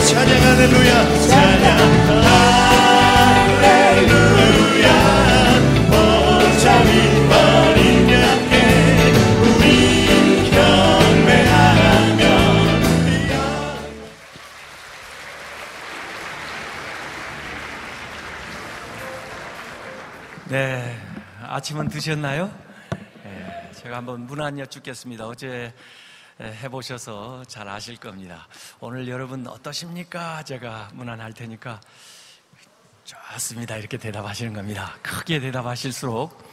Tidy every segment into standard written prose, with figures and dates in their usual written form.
찬양 할렐루야 찬양 할렐루야 보자리 어린 양께 우리 경배하며. 네, 아침은 드셨나요? 네, 제가 한번 문안 여쭙겠습니다. 어제 해보셔서 잘 아실 겁니다. 오늘 여러분 어떠십니까? 제가 문안할 테니까 좋습니다 이렇게 대답하시는 겁니다. 크게 대답하실수록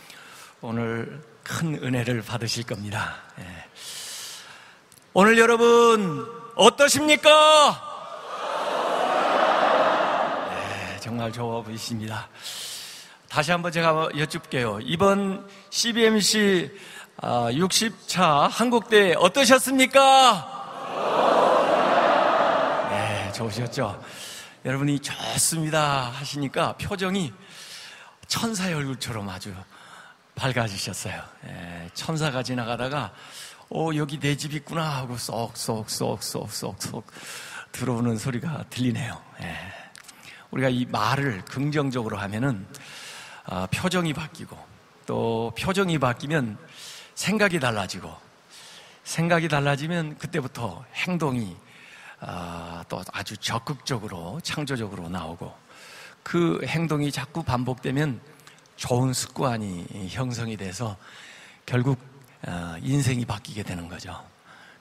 오늘 큰 은혜를 받으실 겁니다. 네. 오늘 여러분 어떠십니까? 네, 정말 좋아 보이십니다. 다시 한번 제가 여쭙게요. 이번 CBMC 60차 한국대회 어떠셨습니까? 네, 좋으셨죠? 여러분이 좋습니다 하시니까 표정이 천사의 얼굴처럼 아주 밝아지셨어요. 네, 천사가 지나가다가 여기 내 집 있구나 하고 쏙쏙쏙쏙쏙쏙 들어오는 소리가 들리네요. 네. 우리가 이 말을 긍정적으로 하면은 표정이 바뀌고, 또 표정이 바뀌면 생각이 달라지고, 생각이 달라지면 그때부터 행동이 또 아주 적극적으로 창조적으로 나오고, 그 행동이 자꾸 반복되면 좋은 습관이 형성이 돼서 결국 인생이 바뀌게 되는 거죠.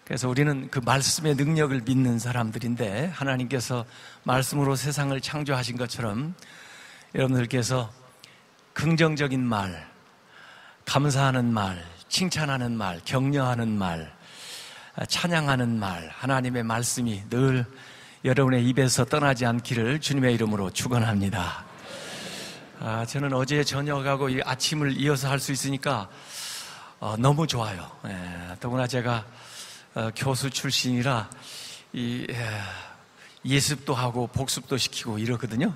그래서 우리는 그 말씀의 능력을 믿는 사람들인데, 하나님께서 말씀으로 세상을 창조하신 것처럼 여러분들께서 긍정적인 말, 감사하는 말, 칭찬하는 말, 격려하는 말, 찬양하는 말, 하나님의 말씀이 늘 여러분의 입에서 떠나지 않기를 주님의 이름으로 축원합니다. 저는 어제 저녁하고 이 아침을 이어서 할 수 있으니까 너무 좋아요. 더구나 제가 교수 출신이라 예습도 하고 복습도 시키고 이러거든요.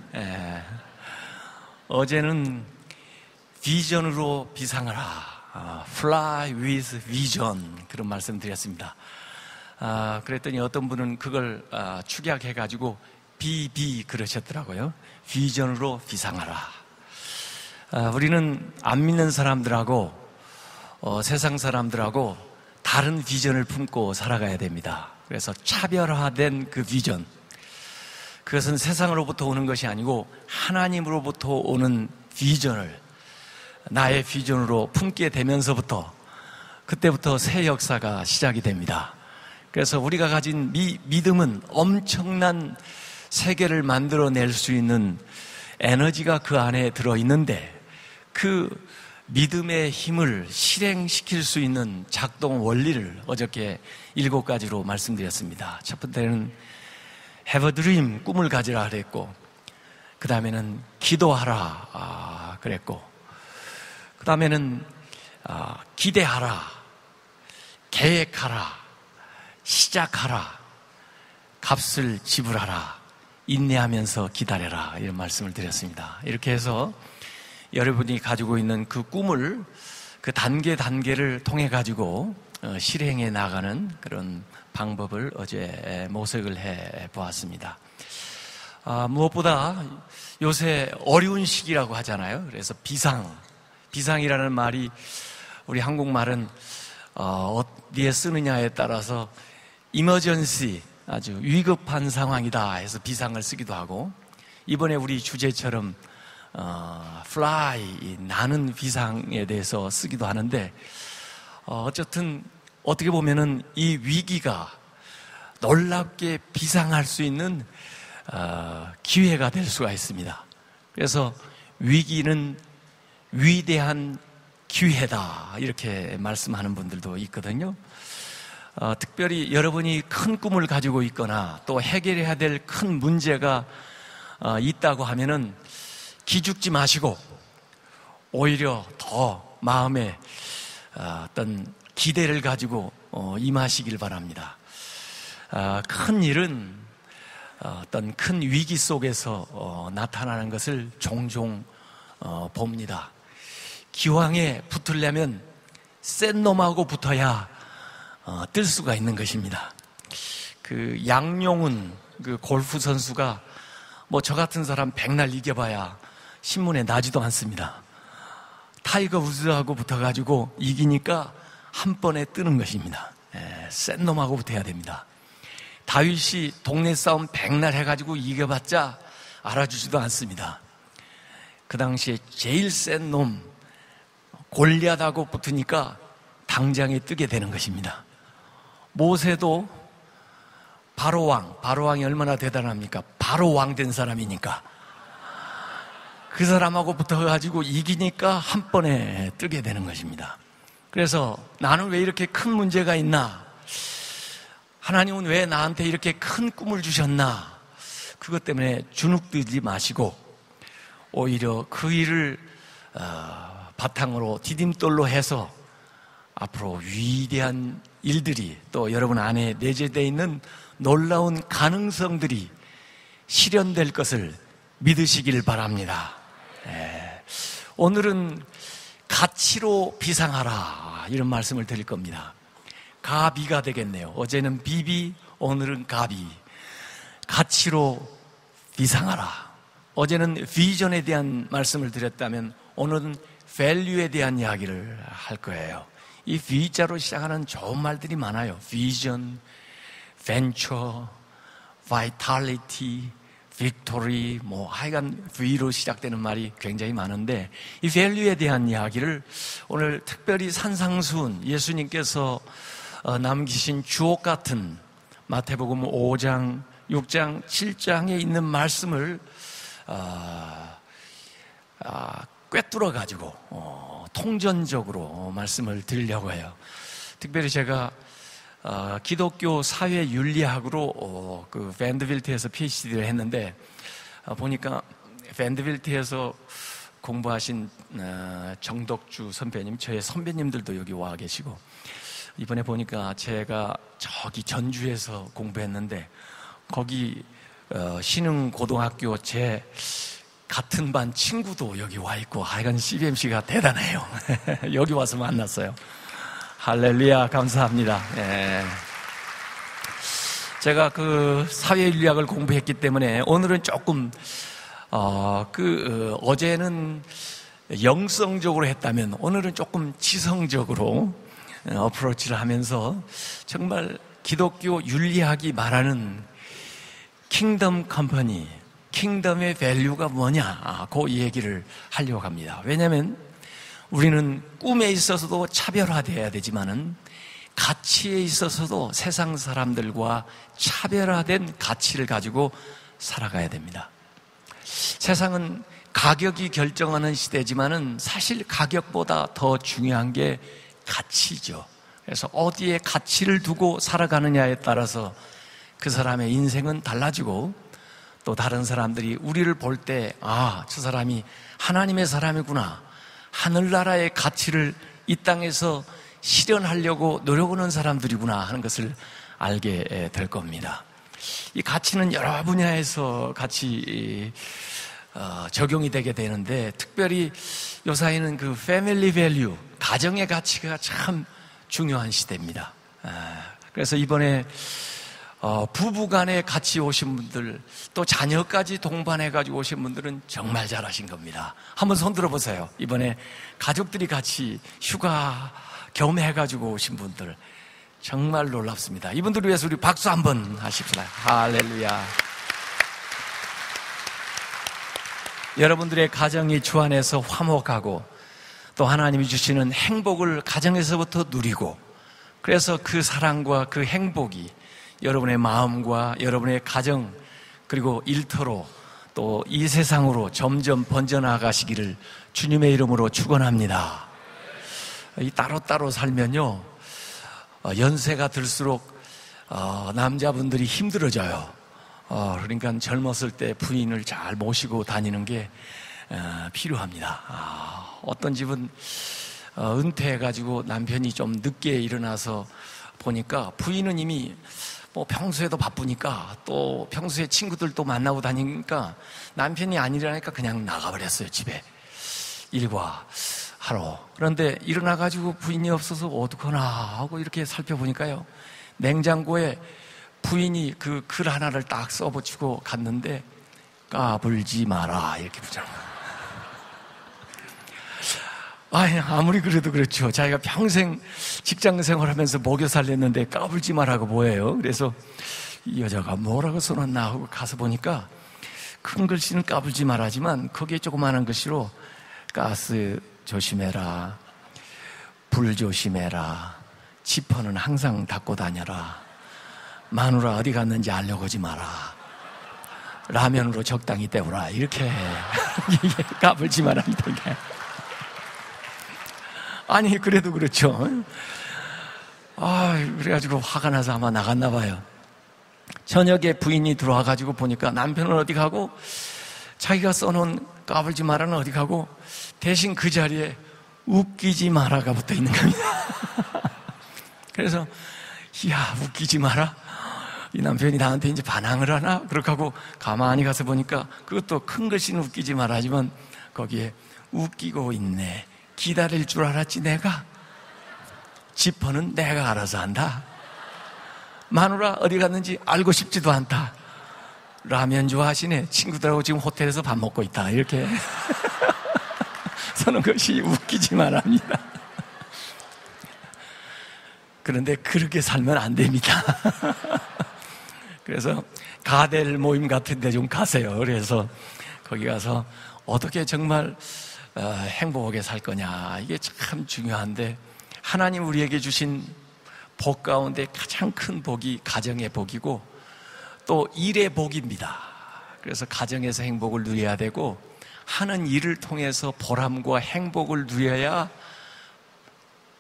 어제는 비전으로 비상하라, fly with vision, 그런 말씀 드렸습니다. 그랬더니 어떤 분은 그걸 축약해가지고 BB 그러셨더라고요. 비전으로 비상하라. 우리는 안 믿는 사람들하고 세상 사람들하고 다른 비전을 품고 살아가야 됩니다. 그래서 차별화된 그 비전, 그것은 세상으로부터 오는 것이 아니고 하나님으로부터 오는 비전을 나의 비전으로 품게 되면서부터, 그때부터 새 역사가 시작이 됩니다. 그래서 우리가 가진 믿음은 엄청난 세계를 만들어낼 수 있는 에너지가 그 안에 들어있는데, 그 믿음의 힘을 실행시킬 수 있는 작동 원리를 어저께 7가지로 말씀드렸습니다. 첫 번째는 have a dream, 꿈을 가지라 그랬고, 그 다음에는 기도하라 그랬고, 그 다음에는 기대하라, 계획하라, 시작하라, 값을 지불하라, 인내하면서 기다려라, 이런 말씀을 드렸습니다. 이렇게 해서 여러분이 가지고 있는 그 꿈을 그 단계를 통해 가지고 실행해 나가는 그런 방법을 어제 모색을 해 보았습니다. 무엇보다 요새 어려운 시기라고 하잖아요. 그래서 비상이라는 말이 우리 한국말은 어디에 쓰느냐에 따라서 이머전시, 아주 위급한 상황이다 해서 비상을 쓰기도 하고, 이번에 우리 주제처럼 fly, 나는 비상에 대해서 쓰기도 하는데, 어쨌든 어떻게 보면은 이 위기가 놀랍게 비상할 수 있는 기회가 될 수가 있습니다. 그래서 위기는 위대한 기회다, 이렇게 말씀하는 분들도 있거든요. 특별히 여러분이 큰 꿈을 가지고 있거나 또 해결해야 될 큰 문제가 있다고 하면은 기죽지 마시고 오히려 더 마음에 어떤 기대를 가지고 임하시길 바랍니다. 큰 일은 어떤 큰 위기 속에서 나타나는 것을 종종 봅니다. 기왕에 붙으려면 센 놈하고 붙어야 뜰 수가 있는 것입니다. 그 양용은 그 골프 선수가 뭐 저 같은 사람 백날 이겨봐야 신문에 나지도 않습니다. 타이거 우즈하고 붙어가지고 이기니까 한 번에 뜨는 것입니다. 센 놈하고 붙어야 됩니다. 다윗이 동네 싸움 백날 해가지고 이겨봤자 알아주지도 않습니다. 그 당시에 제일 센 놈 골리앗하고 붙으니까 당장에 뜨게 되는 것입니다. 모세도 바로왕이 얼마나 대단합니까? 바로 왕 된 사람이니까 그 사람하고 붙어가지고 이기니까 한 번에 뜨게 되는 것입니다. 그래서 나는 왜 이렇게 큰 문제가 있나? 하나님은 왜 나한테 이렇게 큰 꿈을 주셨나? 그것 때문에 주눅들지 마시고 오히려 그 일을 바탕으로 디딤돌로 해서 앞으로 위대한 일들이 또 여러분 안에 내재되어 있는 놀라운 가능성들이 실현될 것을 믿으시길 바랍니다. 오늘은 가치로 비상하라 이런 말씀을 드릴 겁니다. 가비가 되겠네요. 어제는 비비, 오늘은 가비. 가치로 비상하라. 어제는 비전에 대한 말씀을 드렸다면 오늘은 value에 대한 이야기를 할 거예요. 이 V자로 시작하는 좋은 말들이 많아요. 비전, venture, vitality, victory, 하여간 V로 시작되는 말이 굉장히 많은데 이 value에 대한 이야기를 오늘 특별히 산상수훈 예수님께서 남기신 주옥 같은 마태복음 5장, 6장, 7장에 있는 말씀을 꿰뚫어가지고 통전적으로 말씀을 드리려고 해요. 특별히 제가 기독교 사회 윤리학으로 그 밴드빌트에서 PhD를 했는데 보니까 밴드빌트에서 공부하신 정덕주 선배님, 저의 선배님들도 여기 와 계시고 이번에 보니까 제가 저기 전주에서 공부했는데 거기 신흥고등학교 제 같은 반 친구도 여기 와 있고 하여간 CBMC가 대단해요. 여기 와서 만났어요. 할렐루야, 감사합니다. 제가 그 사회윤리학을 공부했기 때문에 오늘은 조금 어제는 영성적으로 했다면 오늘은 조금 지성적으로 어프로치를 하면서 정말 기독교 윤리학이 말하는 킹덤 컴퍼니, 킹덤의 밸류가 뭐냐, 그 얘기를 하려고 합니다. 왜냐하면 우리는 꿈에 있어서도 차별화되어야 되지만은 가치에 있어서도 세상 사람들과 차별화된 가치를 가지고 살아가야 됩니다. 세상은 가격이 결정하는 시대지만은 사실 가격보다 더 중요한 게 가치죠. 그래서 어디에 가치를 두고 살아가느냐에 따라서 그 사람의 인생은 달라지고 또 다른 사람들이 우리를 볼 때 저 사람이 하나님의 사람이구나, 하늘나라의 가치를 이 땅에서 실현하려고 노력하는 사람들이구나 하는 것을 알게 될 겁니다. 이 가치는 여러 분야에서 같이 적용이 되게 되는데 특별히 요사이는 그 패밀리 밸류, 가정의 가치가 참 중요한 시대입니다. 그래서 이번에 부부간에 같이 오신 분들, 또 자녀까지 동반해가지고 오신 분들은 정말 잘하신 겁니다. 한번 손 들어보세요. 이번에 가족들이 같이 휴가 겸해가지고 오신 분들 정말 놀랍습니다. 이분들을 위해서 우리 박수 한번 하십시다. 할렐루야. 여러분들의 가정이 주 안에서 화목하고 또 하나님이 주시는 행복을 가정에서부터 누리고, 그래서 그 사랑과 그 행복이 여러분의 마음과 여러분의 가정 그리고 일터로 또 이 세상으로 점점 번져나가시기를 주님의 이름으로 축원합니다. 이 따로따로 살면요, 연세가 들수록 남자분들이 힘들어져요. 그러니까 젊었을 때 부인을 잘 모시고 다니는 게 필요합니다. 어떤 집은 은퇴해가지고 남편이 좀 늦게 일어나서 보니까 부인은 이미 평소에도 바쁘니까 또 평소에 친구들도 만나고 다니니까 남편이 안 일어나니까 그냥 나가버렸어요. 집에 일과 하러. 그런데 일어나가지고 부인이 없어서 어떡하나 하고 이렇게 살펴보니까요, 냉장고에 부인이 그 글 하나를 딱 써붙이고 갔는데 까불지 마라 이렇게 붙잖아요. 아무리 그래도 그렇죠. 자기가 평생 직장 생활하면서 먹여 살렸는데 까불지 마라고 뭐예요? 그래서 이 여자가 뭐라고 써놨나 하고 가서 보니까 큰 글씨는 까불지 말하지만 거기에 조그마한 글씨로 가스 조심해라, 불 조심해라, 지퍼는 항상 닫고 다녀라, 마누라 어디 갔는지 알려고 하지 마라, 라면으로 적당히 때우라, 이렇게 이게 까불지 말합니다. 이게. 아니 그래도 그렇죠. 그래가지고 화가 나서 아마 나갔나 봐요. 저녁에 부인이 들어와가지고 보니까 남편은 어디 가고 자기가 써놓은 까불지 마라는 어디 가고 대신 그 자리에 웃기지 마라가 붙어 있는 겁니다. 그래서 이야 웃기지 마라? 이 남편이 나한테 이제 반항을 하나? 그렇게 하고 가만히 가서 보니까 그것도 큰 글씨는 웃기지 마라 하지만 거기에 웃기고 있네. 기다릴 줄 알았지 내가? 지퍼는 내가 알아서 한다. 마누라 어디 갔는지 알고 싶지도 않다. 라면 좋아하시네. 친구들하고 지금 호텔에서 밥 먹고 있다. 이렇게 서는 것이 웃기지 말합니다. 그런데 그렇게 살면 안 됩니다. 그래서 가델 모임 같은 데 좀 가세요. 그래서 거기 가서 어떻게 정말 행복하게 살 거냐, 이게 참 중요한데 하나님 우리에게 주신 복 가운데 가장 큰 복이 가정의 복이고 또 일의 복입니다. 그래서 가정에서 행복을 누려야 되고 하는 일을 통해서 보람과 행복을 누려야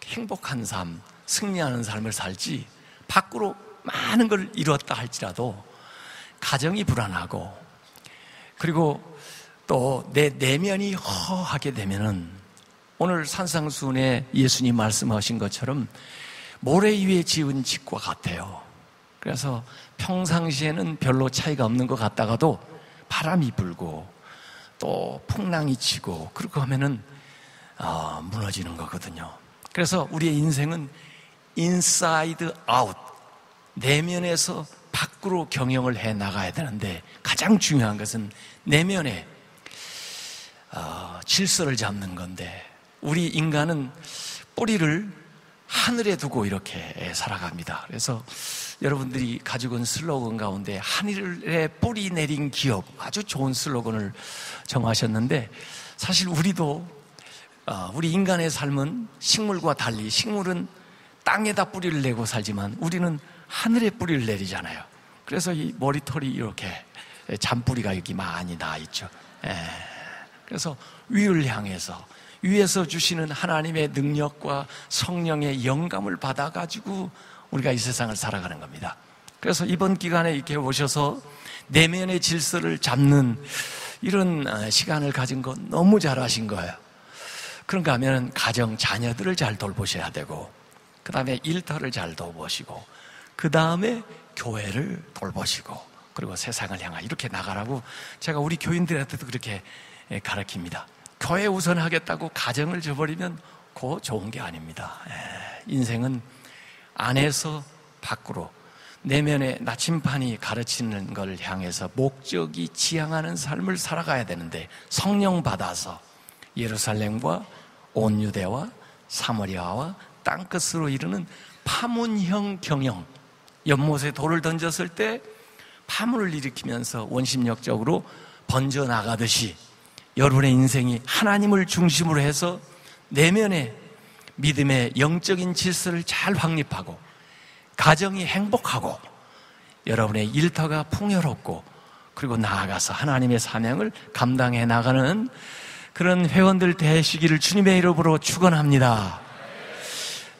행복한 삶, 승리하는 삶을 살지 밖으로 많은 걸 이뤘다 할지라도 가정이 불안하고 그리고 또 내 내면이 허하게 되면은 오늘 산상수훈에 예수님 말씀하신 것처럼 모래 위에 지은 집과 같아요. 그래서 평상시에는 별로 차이가 없는 것 같다가도 바람이 불고 또 풍랑이 치고 그렇게 하면은 무너지는 거거든요. 그래서 우리의 인생은 인사이드 아웃, 내면에서 밖으로 경영을 해 나가야 되는데 가장 중요한 것은 내면에 질서를 잡는 건데 우리 인간은 뿌리를 하늘에 두고 이렇게 살아갑니다. 그래서 여러분들이 가지고 온 슬로건 가운데 하늘에 뿌리 내린 기업, 아주 좋은 슬로건을 정하셨는데 사실 우리도 우리 인간의 삶은 식물과 달리 식물은 땅에다 뿌리를 내고 살지만 우리는 하늘에 뿌리를 내리잖아요. 그래서 이 머리털이 이렇게 잔뿌리가 여기 많이 나 있죠. 그래서 위를 향해서 위에서 주시는 하나님의 능력과 성령의 영감을 받아가지고 우리가 이 세상을 살아가는 겁니다. 그래서 이번 기간에 이렇게 오셔서 내면의 질서를 잡는 이런 시간을 가진 거 너무 잘하신 거예요. 그런가 하면 가정, 자녀들을 잘 돌보셔야 되고 그 다음에 일터를 잘 돌보시고 그 다음에 교회를 돌보시고 그리고 세상을 향해 이렇게 나가라고 제가 우리 교인들한테도 그렇게 가르칩니다. 교회 우선하겠다고 가정을 저버리면 그거 좋은 게 아닙니다. 인생은 안에서 밖으로 내면의 나침반이 가르치는 걸 향해서 목적이 지향하는 삶을 살아가야 되는데 성령 받아서 예루살렘과 온 유대와 사마리아와 땅끝으로 이르는 파문형 경영, 연못에 돌을 던졌을 때 파문을 일으키면서 원심력적으로 번져나가듯이 여러분의 인생이 하나님을 중심으로 해서 내면의 믿음의 영적인 질서를 잘 확립하고 가정이 행복하고 여러분의 일터가 풍요롭고 그리고 나아가서 하나님의 사명을 감당해 나가는 그런 회원들 되시기를 주님의 이름으로 축원합니다.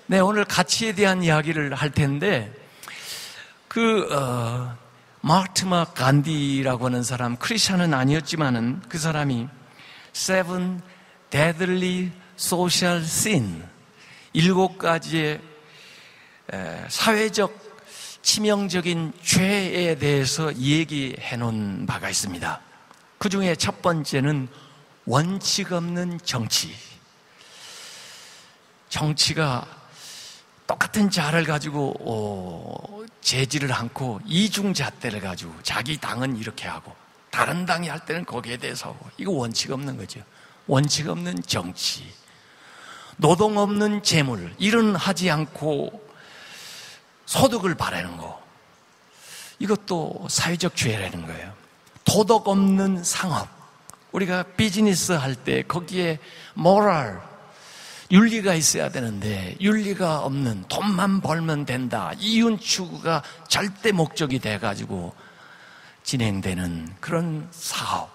네, 오늘 가치에 대한 이야기를 할 텐데 마하트마 간디라고 하는 사람, 크리스천은 아니었지만은 그 사람이 Seven Deadly Social Sin, 7가지의 사회적 치명적인 죄에 대해서 얘기해 놓은 바가 있습니다. 그 중에 첫 번째는 원칙 없는 정치. 정치가 똑같은 자를 가지고 제지를 않고 이중잣대를 가지고 자기 당은 이렇게 하고 다른 당이 할 때는 거기에 대해서 하고, 이거 원칙 없는 거죠. 원칙 없는 정치, 노동 없는 재물, 일은 하지 않고 소득을 바라는 거, 이것도 사회적 죄라는 거예요. 도덕 없는 상업, 우리가 비즈니스 할 때 거기에 모랄, 윤리가 있어야 되는데 윤리가 없는, 돈만 벌면 된다, 이윤 추구가 절대 목적이 돼가지고 진행되는 그런 사업,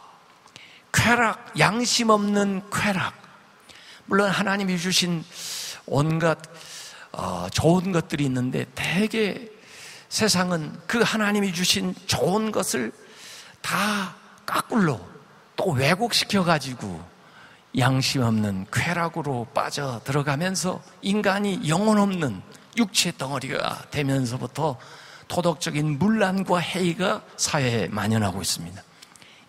쾌락, 양심 없는 쾌락. 물론 하나님이 주신 온갖 좋은 것들이 있는데 대개 세상은 그 하나님이 주신 좋은 것을 다 까꿀로 또 왜곡시켜가지고 양심 없는 쾌락으로 빠져 들어가면서 인간이 영혼 없는 육체 덩어리가 되면서부터 도덕적인 문란과 해이가 사회에 만연하고 있습니다.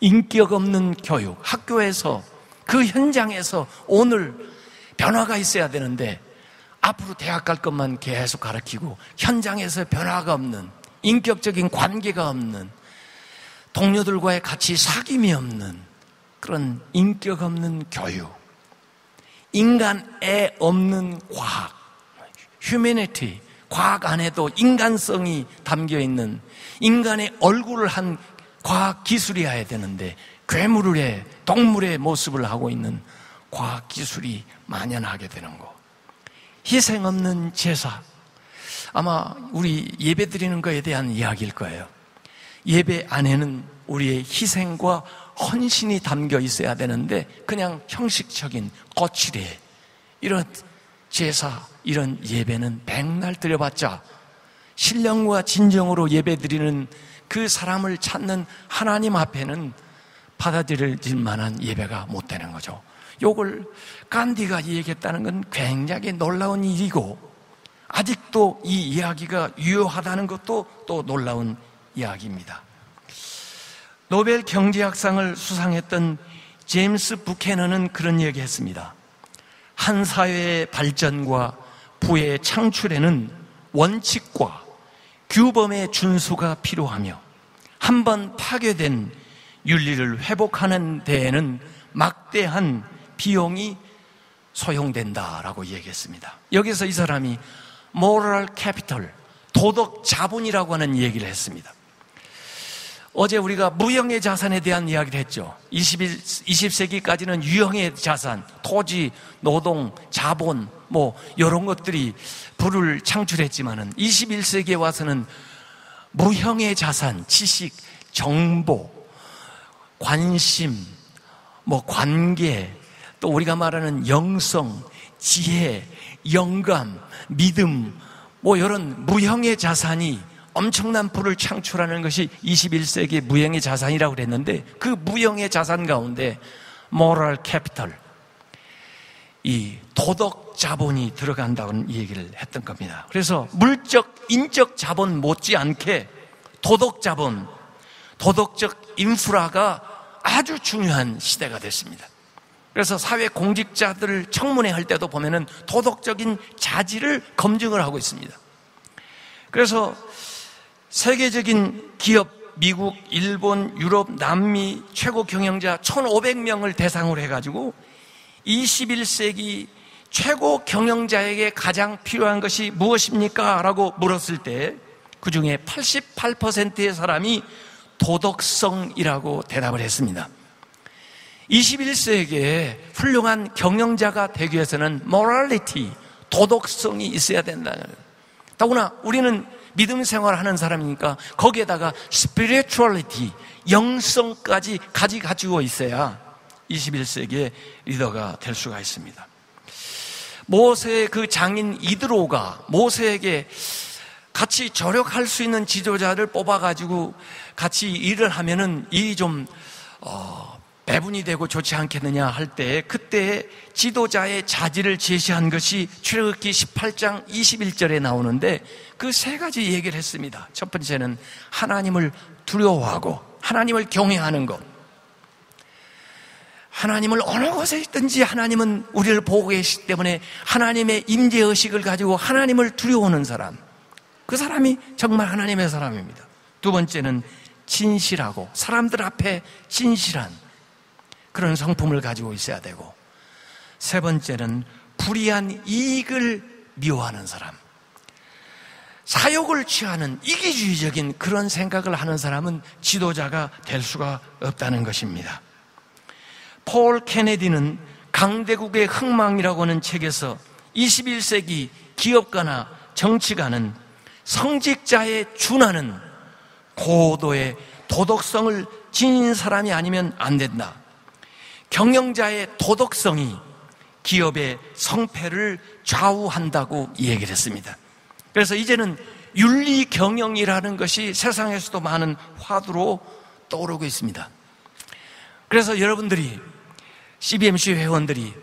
인격 없는 교육, 학교에서 그 현장에서 오늘 변화가 있어야 되는데 앞으로 대학 갈 것만 계속 가르치고 현장에서 변화가 없는, 인격적인 관계가 없는, 동료들과의 같이 사귐이 없는 그런 인격 없는 교육, 인간애 없는 과학, 휴머니티, 과학 안에도 인간성이 담겨있는 인간의 얼굴을 한 과학 기술이어야 되는데 괴물의, 동물의 모습을 하고 있는 과학 기술이 만연하게 되는 거. 희생 없는 제사, 아마 우리 예배 드리는 거에 대한 이야기일 거예요. 예배 안에는 우리의 희생과 헌신이 담겨 있어야 되는데 그냥 형식적인 거칠해 이런 제사, 이런 예배는 백날 드려봤자 신령과 진정으로 예배 드리는 그 사람을 찾는 하나님 앞에는 받아들일 만한 예배가 못 되는 거죠. 요걸 간디가 얘기했다는 건 굉장히 놀라운 일이고, 아직도 이 이야기가 유효하다는 것도 또 놀라운 이야기입니다. 노벨 경제학상을 수상했던 제임스 부캐넌은 그런 얘기했습니다. 한 사회의 발전과 부의 창출에는 원칙과 규범의 준수가 필요하며 한번 파괴된 윤리를 회복하는 데에는 막대한 비용이 소용된다라고 얘기했습니다. 여기서 이 사람이 moral capital, 도덕 자본이라고 하는 얘기를 했습니다. 어제 우리가 무형의 자산에 대한 이야기를 했죠. 20세기까지는 유형의 자산, 토지, 노동, 자본, 이런 것들이 부를 창출했지만은 21세기에 와서는 무형의 자산, 지식, 정보, 관심, 관계, 또 우리가 말하는 영성, 지혜, 영감, 믿음, 이런 무형의 자산이 엄청난 부를 창출하는 것이 21세기의 무형의 자산이라고 그랬는데, 그 무형의 자산 가운데 moral capital, 이 도덕 자본이 들어간다는 얘기를 했던 겁니다. 그래서 물적, 인적 자본 못지않게 도덕 자본, 도덕적 인프라가 아주 중요한 시대가 됐습니다. 그래서 사회 공직자들을 청문회 할 때도 보면은 도덕적인 자질을 검증을 하고 있습니다. 그래서 세계적인 기업, 미국, 일본, 유럽, 남미 최고 경영자 1,500명을 대상으로 해가지고 21세기 최고 경영자에게 가장 필요한 것이 무엇입니까? 라고 물었을 때 그 중에 88%의 사람이 도덕성이라고 대답을 했습니다. 21세기에 훌륭한 경영자가 되기 위해서는 morality, 도덕성이 있어야 된다는 거예요. 더구나 우리는 믿음 생활하는 사람이니까 거기에다가 spirituality, 영성까지 가지고 있어야 21세기의 리더가 될 수가 있습니다. 모세의 그 장인 이드로가 모세에게 같이 저력할 수 있는 지도자를 뽑아가지고 같이 일을 하면은 일이 좀 배분이 되고 좋지 않겠느냐 할 때, 그때 지도자의 자질을 제시한 것이 출애굽기 18장 21절에 나오는데 그 세 가지 얘기를 했습니다. 첫 번째는 하나님을 두려워하고 하나님을 경외하는 것. 하나님을 어느 곳에 있든지 하나님은 우리를 보고 계시기 때문에 하나님의 임재의식을 가지고 하나님을 두려워하는 사람, 그 사람이 정말 하나님의 사람입니다. 두 번째는 진실하고 사람들 앞에 진실한 그런 성품을 가지고 있어야 되고, 세 번째는 불이한 이익을 미워하는 사람, 사욕을 취하는 이기주의적인 그런 생각을 하는 사람은 지도자가 될 수가 없다는 것입니다. 폴 케네디는 강대국의 흥망이라고 하는 책에서 21세기 기업가나 정치가는 성직자에 준하는 고도의 도덕성을 지닌 사람이 아니면 안 된다. 경영자의 도덕성이 기업의 성패를 좌우한다고 얘기를 했습니다. 그래서 이제는 윤리 경영이라는 것이 세상에서도 많은 화두로 떠오르고 있습니다. 그래서 여러분들이, CBMC 회원들이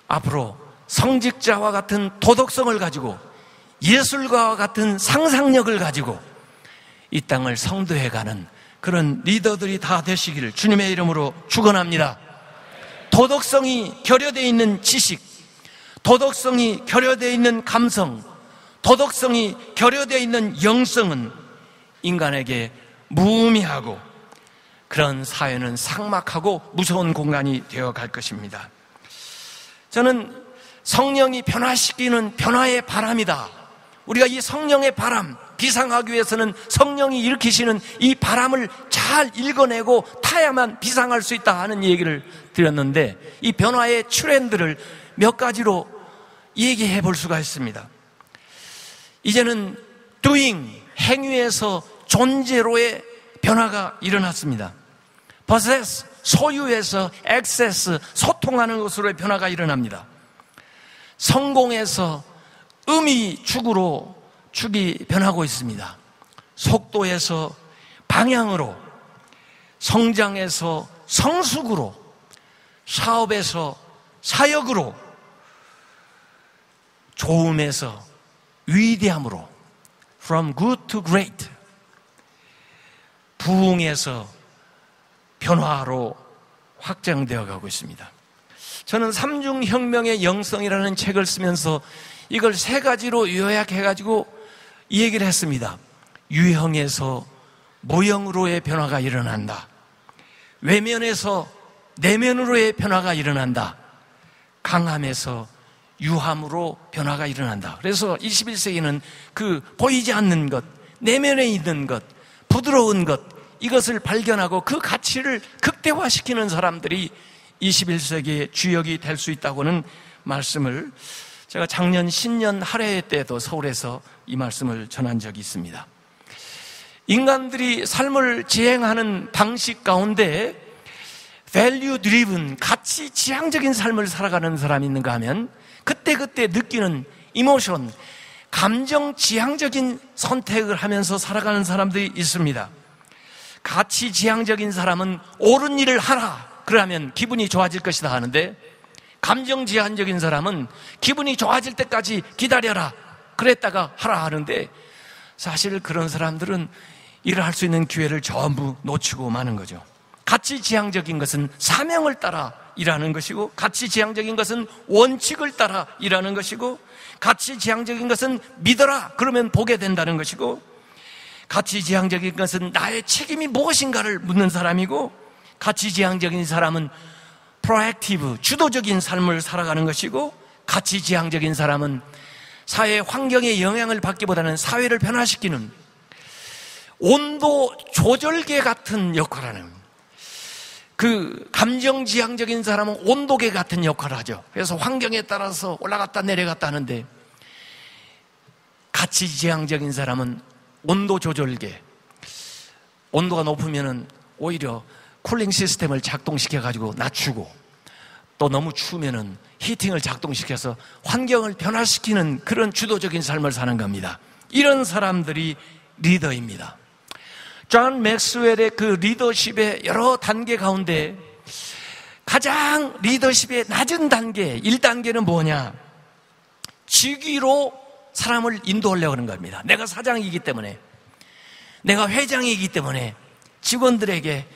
앞으로 성직자와 같은 도덕성을 가지고 예술가와 같은 상상력을 가지고 이 땅을 성도해가는 그런 리더들이 다 되시기를 주님의 이름으로 축원합니다. 도덕성이 결여되어 있는 지식, 도덕성이 결여되어 있는 감성, 도덕성이 결여되어 있는 영성은 인간에게 무의미하고 그런 사회는 삭막하고 무서운 공간이 되어갈 것입니다. 저는 성령이 변화시키는 변화의 바람이다. 우리가 이 성령의 바람, 비상하기 위해서는 성령이 일으키시는 이 바람을 잘 읽어내고 타야만 비상할 수 있다 하는 얘기를 드렸는데, 이 변화의 트렌드를 몇 가지로 얘기해 볼 수가 있습니다. 이제는 doing, 행위에서 존재로의 변화가 일어났습니다. possess, 소유에서 access, 소통하는 것으로의 변화가 일어납니다. 성공에서 의미 축이 변하고 있습니다. 속도에서 방향으로, 성장에서 성숙으로, 사업에서 사역으로, 좋음에서 위대함으로, from good to great, 부흥에서 변화로 확장되어 가고 있습니다. 저는 삼중혁명의 영성이라는 책을 쓰면서 이걸 세 가지로 요약해가지고 이 얘기를 했습니다. 유형에서 모형으로의 변화가 일어난다. 외면에서 내면으로의 변화가 일어난다. 강함에서 유함으로 변화가 일어난다. 그래서 21세기는 그 보이지 않는 것, 내면에 있는 것, 부드러운 것, 이것을 발견하고 그 가치를 극대화시키는 사람들이 21세기의 주역이 될 수 있다고는 말씀을, 제가 작년 신년 할애 때도 서울에서 이 말씀을 전한 적이 있습니다. 인간들이 삶을 지행하는 방식 가운데 value driven, 가치 지향적인 삶을 살아가는 사람이 있는가 하면 그때그때 느끼는 이모션, 감정 지향적인 선택을 하면서 살아가는 사람들이 있습니다. 가치 지향적인 사람은 옳은 일을 하라, 그러면 기분이 좋아질 것이다 하는데, 감정 지향적인 사람은 기분이 좋아질 때까지 기다려라, 그랬다가 하라 하는데, 사실 그런 사람들은 일을 할 수 있는 기회를 전부 놓치고 마는 거죠. 가치 지향적인 것은 사명을 따라 일하는 것이고, 가치 지향적인 것은 원칙을 따라 일하는 것이고, 가치 지향적인 것은 믿어라 그러면 보게 된다는 것이고, 가치 지향적인 것은 나의 책임이 무엇인가를 묻는 사람이고, 가치 지향적인 사람은 프로액티브, 주도적인 삶을 살아가는 것이고, 가치 지향적인 사람은 사회 환경의 영향을 받기보다는 사회를 변화시키는 온도 조절계 같은 역할을 하는, 그 감정 지향적인 사람은 온도계 같은 역할을 하죠. 그래서 환경에 따라서 올라갔다 내려갔다 하는데, 가치 지향적인 사람은 온도 조절계, 온도가 높으면은 오히려 쿨링 시스템을 작동시켜가지고 낮추고, 또 너무 추우면은 히팅을 작동시켜서 환경을 변화시키는 그런 주도적인 삶을 사는 겁니다. 이런 사람들이 리더입니다. 존 맥스웰의 그 리더십의 여러 단계 가운데 가장 리더십의 낮은 단계, 1단계는 뭐냐? 직위로 사람을 인도하려고 하는 겁니다. 내가 사장이기 때문에, 내가 회장이기 때문에 직원들에게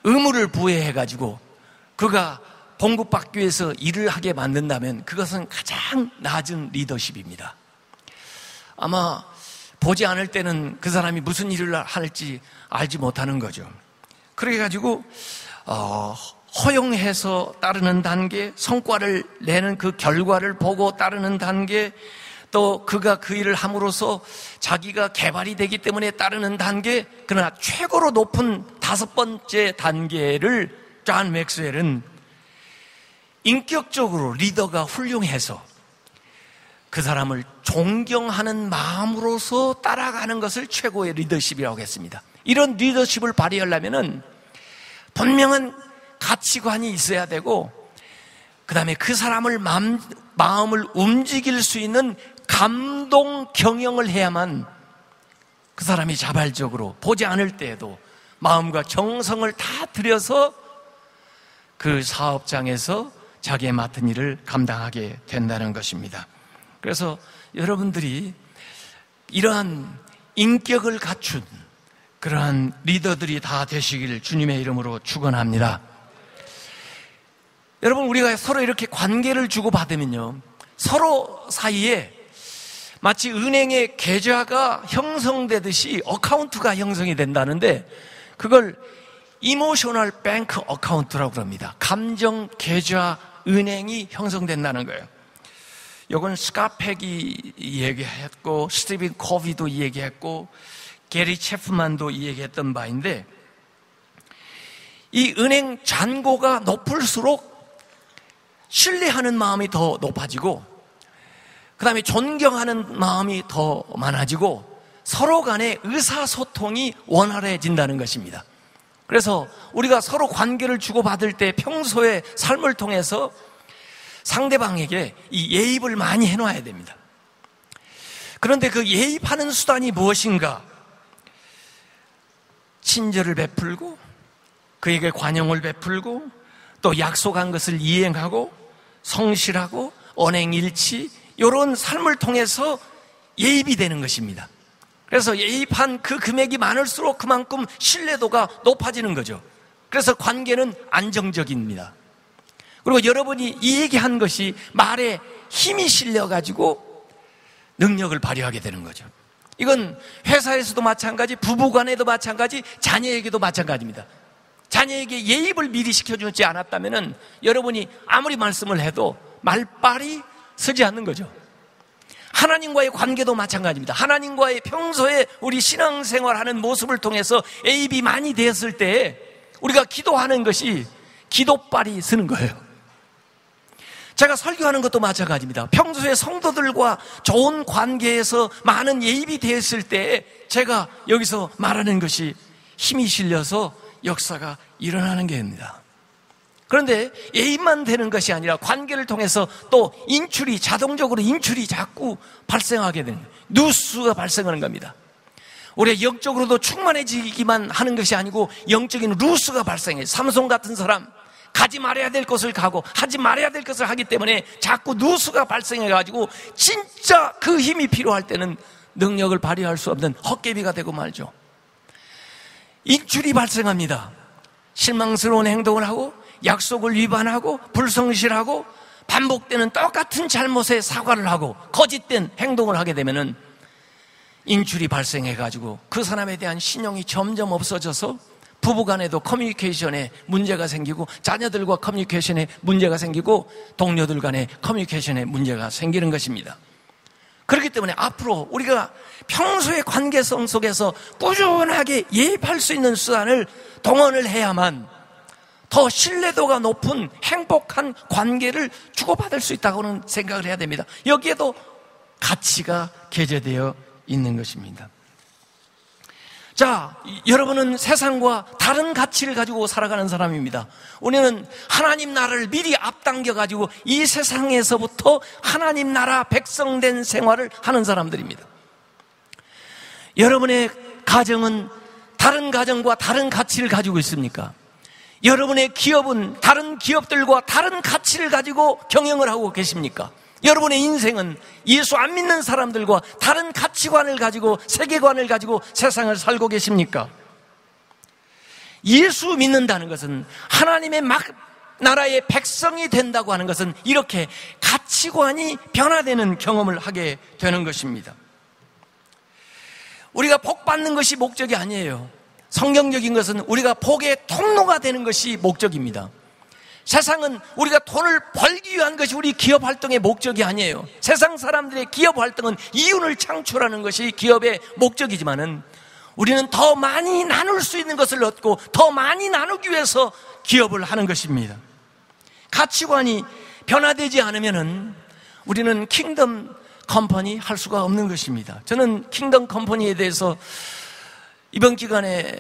의무를 부여해가지고 그가 봉급받기 위해서 일을 하게 만든다면 그것은 가장 낮은 리더십입니다. 아마 보지 않을 때는 그 사람이 무슨 일을 할지 알지 못하는 거죠. 그래가지고 허용해서 따르는 단계, 성과를 내는 그 결과를 보고 따르는 단계, 또 그가 그 일을 함으로써 자기가 개발이 되기 때문에 따르는 단계, 그러나 최고로 높은 5번째 단계를 존 맥스웰은 인격적으로 리더가 훌륭해서 그 사람을 존경하는 마음으로서 따라가는 것을 최고의 리더십이라고 했습니다. 이런 리더십을 발휘하려면은 분명한 가치관이 있어야 되고, 그 다음에 그 사람을 마음을 움직일 수 있는 감동 경영을 해야만 그 사람이 자발적으로 보지 않을 때에도 마음과 정성을 다 들여서 그 사업장에서 자기의 맡은 일을 감당하게 된다는 것입니다. 그래서 여러분들이 이러한 인격을 갖춘 그러한 리더들이 다 되시길 주님의 이름으로 축원합니다. 여러분, 우리가 서로 이렇게 관계를 주고받으면요, 서로 사이에 마치 은행의 계좌가 형성되듯이 어카운트가 형성이 된다는데, 그걸 이모셔널 뱅크 어카운트라고 합니다. 감정 계좌 은행이 형성된다는 거예요. 이건 스카펙이 얘기했고, 스티븐 코비도 얘기했고, 게리 체프만도 얘기했던 바인데, 이 은행 잔고가 높을수록 신뢰하는 마음이 더 높아지고, 그 다음에 존경하는 마음이 더 많아지고, 서로 간의 의사소통이 원활해진다는 것입니다. 그래서 우리가 서로 관계를 주고받을 때 평소에 삶을 통해서 상대방에게 이 예입을 많이 해놔야 됩니다. 그런데 그 예입하는 수단이 무엇인가? 친절을 베풀고, 그에게 관용을 베풀고, 또 약속한 것을 이행하고, 성실하고, 언행일치, 이런 삶을 통해서 예입이 되는 것입니다. 그래서 예입한 그 금액이 많을수록 그만큼 신뢰도가 높아지는 거죠. 그래서 관계는 안정적입니다. 그리고 여러분이 이 얘기한 것이 말에 힘이 실려가지고 능력을 발휘하게 되는 거죠. 이건 회사에서도 마찬가지, 부부간에도 마찬가지, 자녀에게도 마찬가지입니다. 자녀에게 예입을 미리 시켜주지 않았다면 여러분이 아무리 말씀을 해도 말빨이 서지 않는 거죠. 하나님과의 관계도 마찬가지입니다. 하나님과의 평소에 우리 신앙생활하는 모습을 통해서 예입이 많이 되었을 때 우리가 기도하는 것이 기도빨이 서는 거예요. 제가 설교하는 것도 마찬가지입니다. 평소에 성도들과 좋은 관계에서 많은 예입이 되었을 때 제가 여기서 말하는 것이 힘이 실려서 역사가 일어나는 게 됩니다. 그런데 예입만 되는 것이 아니라 관계를 통해서 또 자동적으로 인출이 자꾸 발생하게 되는 거예요. 뉴스가 발생하는 겁니다. 우리가 영적으로도 충만해지기만 하는 것이 아니고 영적인 루스가 발생해요. 삼손 같은 사람, 가지 말아야 될 것을 가고 하지 말아야 될 것을 하기 때문에 자꾸 누수가 발생해가지고 진짜 그 힘이 필요할 때는 능력을 발휘할 수 없는 헛개비가 되고 말죠. 인출이 발생합니다. 실망스러운 행동을 하고 약속을 위반하고 불성실하고 반복되는 똑같은 잘못에 사과를 하고 거짓된 행동을 하게 되면은 인출이 발생해가지고 그 사람에 대한 신용이 점점 없어져서 부부간에도 커뮤니케이션에 문제가 생기고 자녀들과 커뮤니케이션에 문제가 생기고 동료들 간의 커뮤니케이션에 문제가 생기는 것입니다. 그렇기 때문에 앞으로 우리가 평소의 관계성 속에서 꾸준하게 예입할 수 있는 수단을 동원을 해야만 더 신뢰도가 높은 행복한 관계를 주고받을 수 있다고는 생각을 해야 됩니다. 여기에도 가치가 게재되어 있는 것입니다. 자, 여러분은 세상과 다른 가치를 가지고 살아가는 사람입니다. 우리는 하나님 나라를 미리 앞당겨가지고 이 세상에서부터 하나님 나라 백성된 생활을 하는 사람들입니다. 여러분의 가정은 다른 가정과 다른 가치를 가지고 있습니까? 여러분의 기업은 다른 기업들과 다른 가치를 가지고 경영을 하고 계십니까? 여러분의 인생은 예수 안 믿는 사람들과 다른 가치관을 가지고 세계관을 가지고 세상을 살고 계십니까? 예수 믿는다는 것은 하나님의 나라의 백성이 된다고 하는 것은 이렇게 가치관이 변화되는 경험을 하게 되는 것입니다. 우리가 복 받는 것이 목적이 아니에요. 성경적인 것은 우리가 복의 통로가 되는 것이 목적입니다. 세상은 우리가 돈을 벌기 위한 것이 우리 기업 활동의 목적이 아니에요. 세상 사람들의 기업 활동은 이윤을 창출하는 것이 기업의 목적이지만은 우리는 더 많이 나눌 수 있는 것을 얻고 더 많이 나누기 위해서 기업을 하는 것입니다. 가치관이 변화되지 않으면은 우리는 킹덤 컴퍼니 할 수가 없는 것입니다. 저는 킹덤 컴퍼니에 대해서 이번 기간에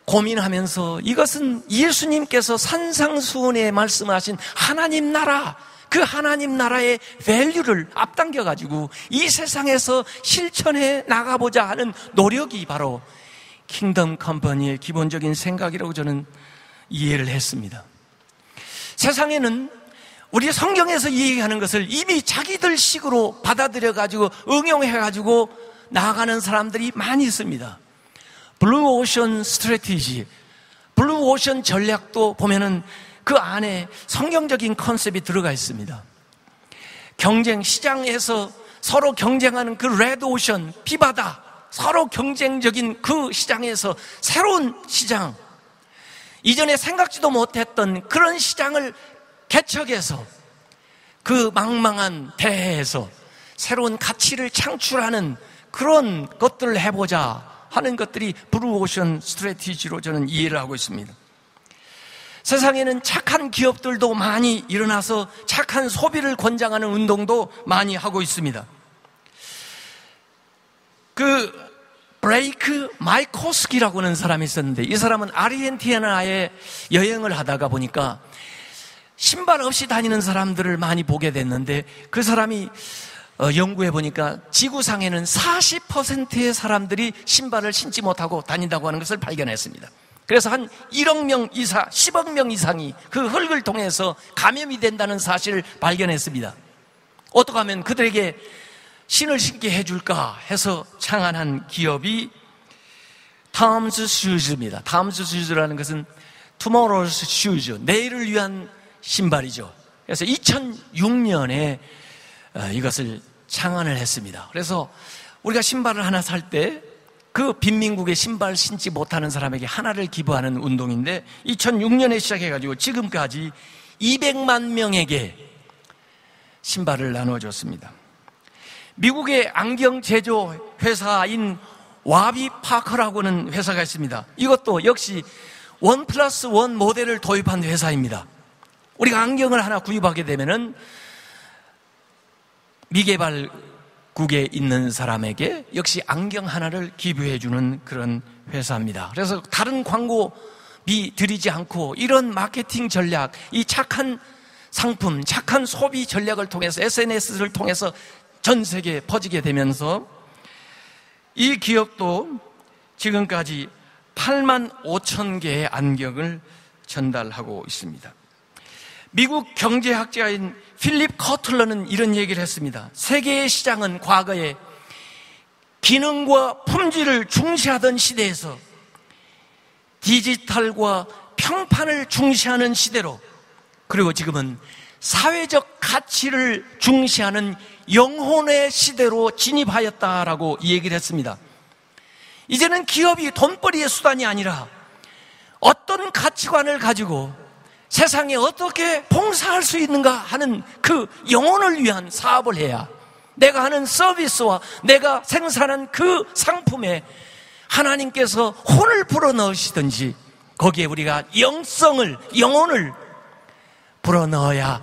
고민하면서 이것은 예수님께서 산상수훈에 말씀하신 하나님 나라, 그 하나님 나라의 밸류를 앞당겨 가지고 이 세상에서 실천해 나가보자 하는 노력이 바로 킹덤 컴퍼니의 기본적인 생각이라고 저는 이해를 했습니다. 세상에는 우리 성경에서 얘기하는 것을 이미 자기들 식으로 받아들여 가지고 응용해 가지고 나아가는 사람들이 많이 있습니다. 블루 오션 스트래티지, 블루 오션 전략도 보면은 그 안에 성경적인 컨셉이 들어가 있습니다. 경쟁, 시장에서 서로 경쟁하는 그 레드 오션, 피바다, 서로 경쟁적인 그 시장에서 새로운 시장, 이전에 생각지도 못했던 그런 시장을 개척해서 그 망망한 대해에서 새로운 가치를 창출하는 그런 것들을 해보자 하는 것들이 블루오션 스트래티지로 저는 이해를 하고 있습니다. 세상에는 착한 기업들도 많이 일어나서 착한 소비를 권장하는 운동도 많이 하고 있습니다. 그 브레이크 마이코스키라고 하는 사람이 있었는데 이 사람은 아르헨티나에 여행을 하다가 보니까 신발 없이 다니는 사람들을 많이 보게 됐는데 그 사람이 연구해 보니까 지구상에는 40%의 사람들이 신발을 신지 못하고 다닌다고 하는 것을 발견했습니다. 그래서 한 1억 명 이상, 10억 명 이상이 그 흙을 통해서 감염이 된다는 사실을 발견했습니다. 어떻게 하면 그들에게 신을 신게 해줄까 해서 창안한 기업이 탐스 슈즈입니다. 탐스 슈즈라는 것은 Tomorrow's Shoes, 내일을 위한 신발이죠. 그래서 2006년에 이것을 창안을 했습니다. 그래서 우리가 신발을 하나 살 때 그 빈민국에 신발 신지 못하는 사람에게 하나를 기부하는 운동인데 2006년에 시작해가지고 지금까지 200만 명에게 신발을 나눠줬습니다. 미국의 안경 제조 회사인 와비 파커라고 하는 회사가 있습니다. 이것도 역시 1+1 모델을 도입한 회사입니다. 우리가 안경을 하나 구입하게 되면은 미개발국에 있는 사람에게 역시 안경 하나를 기부해주는 그런 회사입니다. 그래서 다른 광고비 들이지 않고 이런 마케팅 전략, 이 착한 상품, 착한 소비 전략을 통해서 SNS를 통해서 전 세계에 퍼지게 되면서 이 기업도 지금까지 8만 5천 개의 안경을 전달하고 있습니다. 미국 경제학자인 필립 커틀러는 이런 얘기를 했습니다. 세계의 시장은 과거에 기능과 품질을 중시하던 시대에서 디지털과 평판을 중시하는 시대로, 그리고 지금은 사회적 가치를 중시하는 영혼의 시대로 진입하였다라고 얘기를 했습니다. 이제는 기업이 돈벌이의 수단이 아니라 어떤 가치관을 가지고 세상에 어떻게 봉사할 수 있는가 하는 그 영혼을 위한 사업을 해야 내가 하는 서비스와 내가 생산한 그 상품에 하나님께서 혼을 불어넣으시든지 거기에 우리가 영혼을 불어넣어야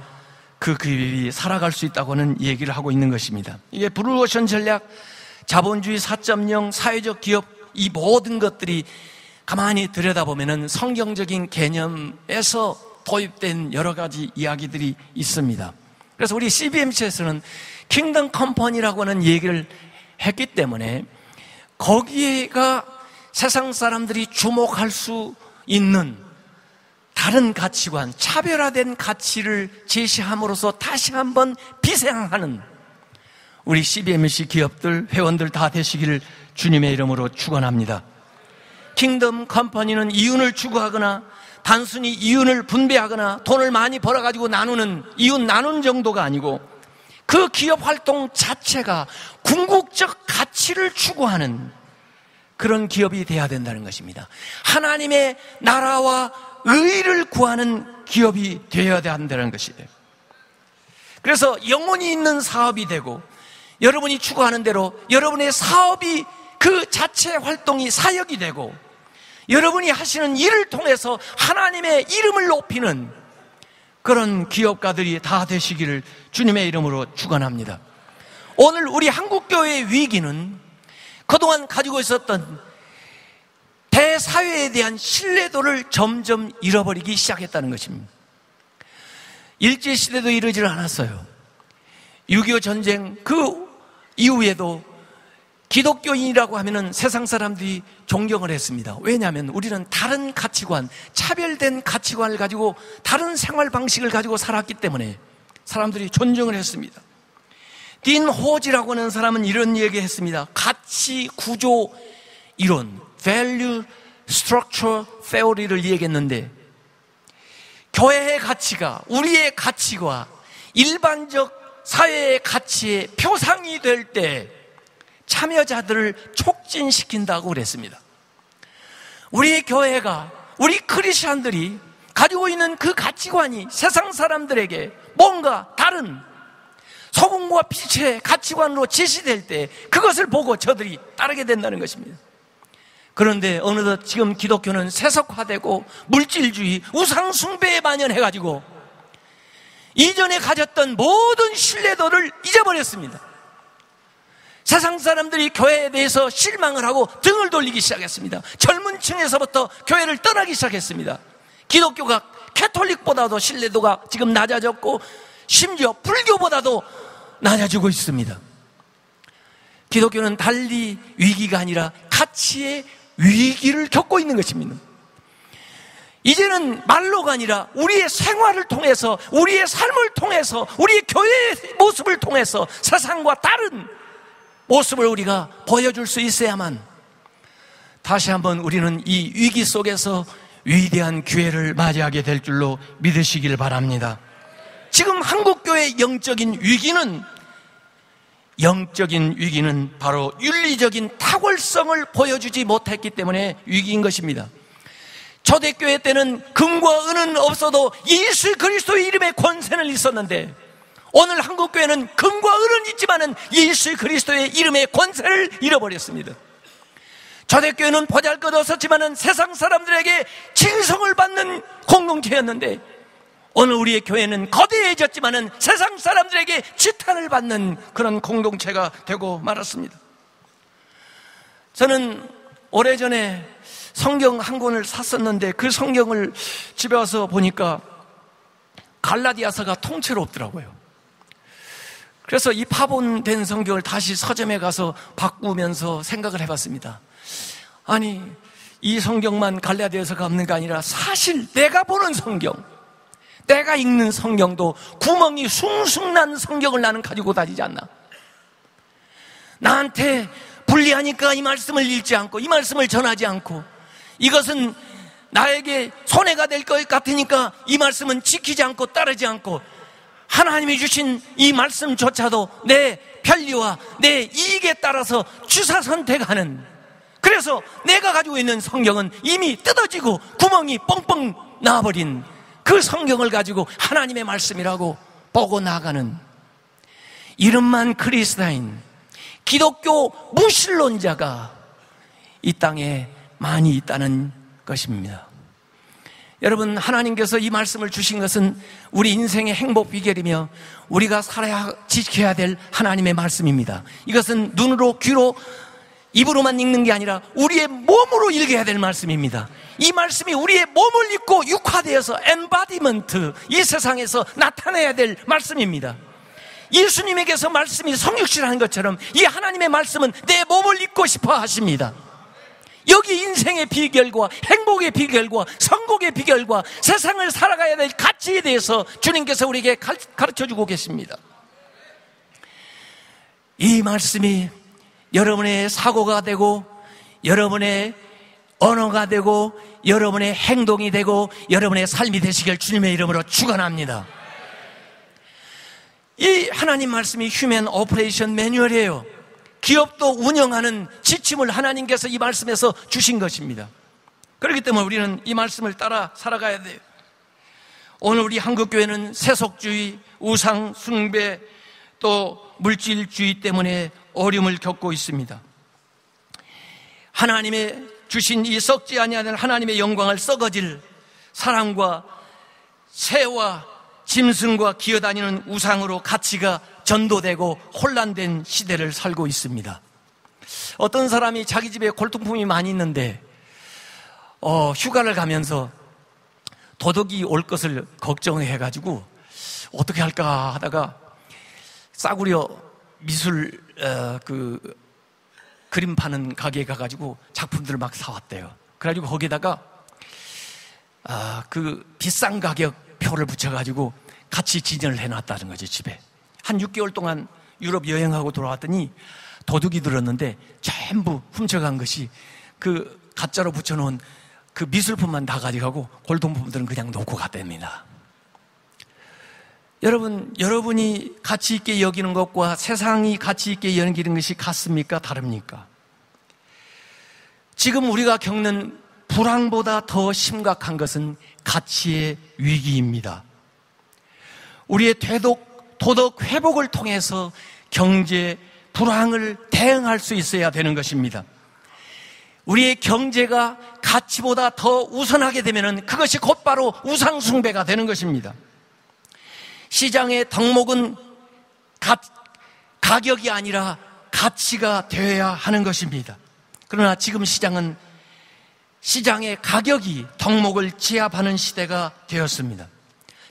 그 기업이 살아갈 수 있다고는 얘기를 하고 있는 것입니다. 이게 블루오션 전략, 자본주의 4.0, 사회적 기업, 이 모든 것들이 가만히 들여다보면은 성경적인 개념에서 도입된 여러 가지 이야기들이 있습니다. 그래서 우리 CBMC에서는 킹덤 컴퍼니라고 하는 얘기를 했기 때문에 거기에가 세상 사람들이 주목할 수 있는 다른 가치관, 차별화된 가치를 제시함으로써 다시 한번 비생하는 우리 CBMC 기업들, 회원들 다 되시기를 주님의 이름으로 축원합니다. 킹덤 컴퍼니는 이윤을 추구하거나 단순히 이윤을 분배하거나 돈을 많이 벌어가지고 나누는 이윤 나눈 정도가 아니고 그 기업 활동 자체가 궁극적 가치를 추구하는 그런 기업이 돼야 된다는 것입니다. 하나님의 나라와 의를 구하는 기업이 되어야 한다는 것이에요. 그래서 영혼이 있는 사업이 되고 여러분이 추구하는 대로 여러분의 사업이 그 자체 활동이 사역이 되고 여러분이 하시는 일을 통해서 하나님의 이름을 높이는 그런 기업가들이 다 되시기를 주님의 이름으로 축원합니다. 오늘 우리 한국교회의 위기는 그동안 가지고 있었던 대사회에 대한 신뢰도를 점점 잃어버리기 시작했다는 것입니다. 일제시대도 이러질 않았어요. 6.25 전쟁 그 이후에도 기독교인이라고 하면은 세상 사람들이 존경을 했습니다. 왜냐하면 우리는 다른 가치관, 차별된 가치관을 가지고 다른 생활 방식을 가지고 살았기 때문에 사람들이 존경을 했습니다. 딘 호지라고 하는 사람은 이런 얘기했습니다. 가치 구조 이론, Value Structure Theory를 얘기했는데 교회의 가치가 우리의 가치와 일반적 사회의 가치의 표상이 될 때 참여자들을 촉진시킨다고 그랬습니다. 우리의 교회가 우리 크리스천들이 가지고 있는 그 가치관이 세상 사람들에게 뭔가 다른 소금과 빛의 가치관으로 제시될 때 그것을 보고 저들이 따르게 된다는 것입니다. 그런데 어느덧 지금 기독교는 세속화되고 물질주의, 우상숭배에 만연해가지고 이전에 가졌던 모든 신뢰도를 잊어버렸습니다. 세상 사람들이 교회에 대해서 실망을 하고 등을 돌리기 시작했습니다. 젊은 층에서부터 교회를 떠나기 시작했습니다. 기독교가 캐톨릭보다도 신뢰도가 지금 낮아졌고 심지어 불교보다도 낮아지고 있습니다. 기독교는 달리 위기가 아니라 가치의 위기를 겪고 있는 것입니다. 이제는 말로가 아니라 우리의 생활을 통해서, 우리의 삶을 통해서, 우리의 교회의 모습을 통해서 세상과 다른 모습을 우리가 보여줄 수 있어야만 다시 한번 우리는 이 위기 속에서 위대한 기회를 맞이하게 될 줄로 믿으시길 바랍니다. 지금 한국교회의 영적인 위기는 바로 윤리적인 탁월성을 보여주지 못했기 때문에 위기인 것입니다. 초대교회 때는 금과 은은 없어도 예수 그리스도의 이름에 권세는 있었는데 오늘 한국교회는 금과 은은 있지만은 예수 그리스도의 이름의 권세를 잃어버렸습니다. 초대교회는 보잘것없었지만은 세상 사람들에게 칭송을 받는 공동체였는데 오늘 우리의 교회는 거대해졌지만은 세상 사람들에게 지탄을 받는 그런 공동체가 되고 말았습니다. 저는 오래전에 성경 한 권을 샀었는데 그 성경을 집에 와서 보니까 갈라디아서가 통째로 없더라고요. 그래서 이 파본된 성경을 다시 서점에 가서 바꾸면서 생각을 해봤습니다. 아니, 이 성경만 갈라디아서가 없는 게 아니라 사실 내가 보는 성경, 내가 읽는 성경도 구멍이 숭숭 난 성경을 나는 가지고 다니지 않나. 나한테 불리하니까 이 말씀을 읽지 않고 이 말씀을 전하지 않고 이것은 나에게 손해가 될 것 같으니까 이 말씀은 지키지 않고 따르지 않고 하나님이 주신 이 말씀조차도 내 편리와 내 이익에 따라서 주사 선택하는, 그래서 내가 가지고 있는 성경은 이미 뜯어지고 구멍이 뻥뻥 나버린 그 성경을 가지고 하나님의 말씀이라고 보고 나가는 이름만 그리스도인 기독교 무신론자가 이 땅에 많이 있다는 것입니다. 여러분, 하나님께서 이 말씀을 주신 것은 우리 인생의 행복 비결이며 우리가 살아야 지켜야 될 하나님의 말씀입니다. 이것은 눈으로, 귀로, 입으로만 읽는 게 아니라 우리의 몸으로 읽어야 될 말씀입니다. 이 말씀이 우리의 몸을 입고 육화되어서 엠바디먼트, 이 세상에서 나타내야 될 말씀입니다. 예수님에게서 말씀이 성육신하는 것처럼 이 하나님의 말씀은 내 몸을 입고 싶어 하십니다. 여기 인생의 비결과 행복의 비결과 성공의 비결과 세상을 살아가야 될 가치에 대해서 주님께서 우리에게 가르쳐주고 계십니다. 이 말씀이 여러분의 사고가 되고 여러분의 언어가 되고 여러분의 행동이 되고 여러분의 삶이 되시길 주님의 이름으로 축원합니다. 이 하나님 말씀이 휴먼 오퍼레이션 매뉴얼이에요. 기업도 운영하는 지침을 하나님께서 이 말씀에서 주신 것입니다. 그렇기 때문에 우리는 이 말씀을 따라 살아가야 돼요. 오늘 우리 한국교회는 세속주의, 우상 숭배, 또 물질주의 때문에 어려움을 겪고 있습니다. 하나님의 주신 이 썩지 아니하는 하나님의 영광을 썩어질 사람과 새와 짐승과 기어다니는 우상으로 가치가 전도되고 혼란된 시대를 살고 있습니다. 어떤 사람이 자기 집에 골동품이 많이 있는데 휴가를 가면서 도둑이 올 것을 걱정해가지고 어떻게 할까 하다가 싸구려 미술 그림 파는 가게에 가가지고 작품들을 막 사왔대요. 그래가지고 거기다가 그 비싼 가격 표를 붙여가지고 같이 진열을 해놨다는 거죠. 집에 한 6개월 동안 유럽 여행하고 돌아왔더니 도둑이 들었는데 전부 훔쳐간 것이 그 가짜로 붙여놓은 그 미술품만 다 가져가고 골동품들은 그냥 놓고 갔답니다. 여러분이 가치 있게 여기는 것과 세상이 가치 있게 여기는 것이 같습니까? 다릅니까? 지금 우리가 겪는 불황보다 더 심각한 것은 가치의 위기입니다. 우리의 도덕 회복을 통해서 경제 불황을 대응할 수 있어야 되는 것입니다. 우리의 경제가 가치보다 더 우선하게 되면 그것이 곧바로 우상숭배가 되는 것입니다. 시장의 덕목은 가격이 아니라 가치가 되어야 하는 것입니다. 그러나 지금 시장은 시장의 가격이 덕목을 제압하는 시대가 되었습니다.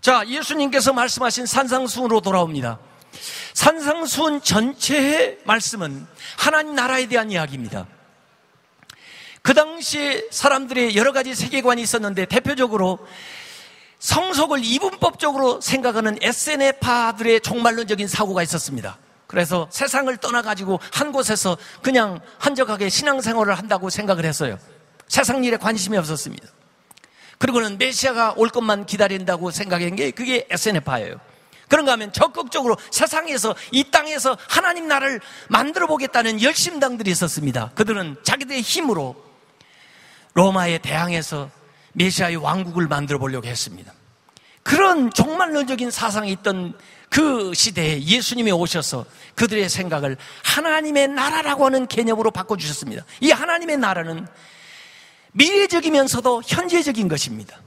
자, 예수님께서 말씀하신 산상수훈으로 돌아옵니다. 산상수훈 전체의 말씀은 하나님 나라에 대한 이야기입니다. 그 당시에 사람들의 여러 가지 세계관이 있었는데 대표적으로 성속을 이분법적으로 생각하는 SNF파들의 종말론적인 사고가 있었습니다. 그래서 세상을 떠나가지고 한 곳에서 그냥 한적하게 신앙생활을 한다고 생각을 했어요. 세상 일에 관심이 없었습니다. 그리고는 메시아가 올 것만 기다린다고 생각한 게 그게 SNF파예요. 그런가 하면 적극적으로 세상에서 이 땅에서 하나님 나라를 만들어 보겠다는 열심당들이 있었습니다. 그들은 자기들의 힘으로 로마에 대항해서 메시아의 왕국을 만들어 보려고 했습니다. 그런 종말론적인 사상이 있던 그 시대에 예수님이 오셔서 그들의 생각을 하나님의 나라라고 하는 개념으로 바꿔주셨습니다. 이 하나님의 나라는 미래적이면서도 현재적인 것입니다.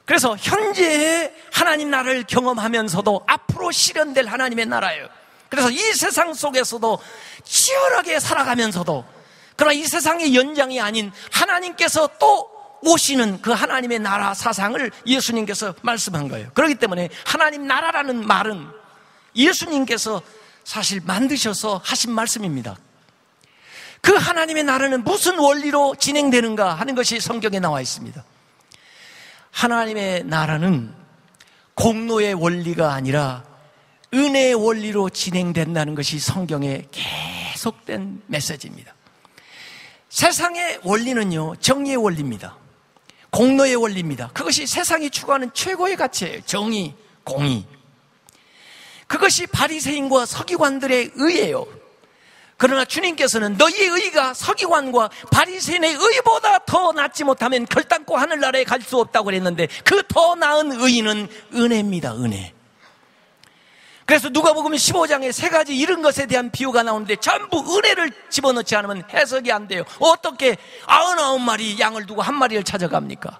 그래서 현재의 하나님 나라를 경험하면서도 앞으로 실현될 하나님의 나라예요. 그래서 이 세상 속에서도 치열하게 살아가면서도 그러나 이 세상의 연장이 아닌 하나님께서 또 오시는 그 하나님의 나라 사상을 예수님께서 말씀한 거예요. 그렇기 때문에 하나님 나라라는 말은 예수님께서 사실 만드셔서 하신 말씀입니다. 그 하나님의 나라는 무슨 원리로 진행되는가 하는 것이 성경에 나와 있습니다. 하나님의 나라는 공로의 원리가 아니라 은혜의 원리로 진행된다는 것이 성경에 계속된 메시지입니다. 세상의 원리는요, 정의의 원리입니다. 공로의 원리입니다. 그것이 세상이 추구하는 최고의 가치예요. 정의, 공의. 그것이 바리새인과 서기관들의 의예요. 그러나 주님께서는 너희의 의가 서기관과 바리새인의 의보다 더 낫지 못하면 결단코 하늘나라에 갈 수 없다고 그랬는데 그 더 나은 의는 은혜입니다. 은혜. 그래서 누가복음 15장에 세 가지 이런 것에 대한 비유가 나오는데 전부 은혜를 집어넣지 않으면 해석이 안 돼요. 어떻게 99마리 양을 두고 한 마리를 찾아갑니까?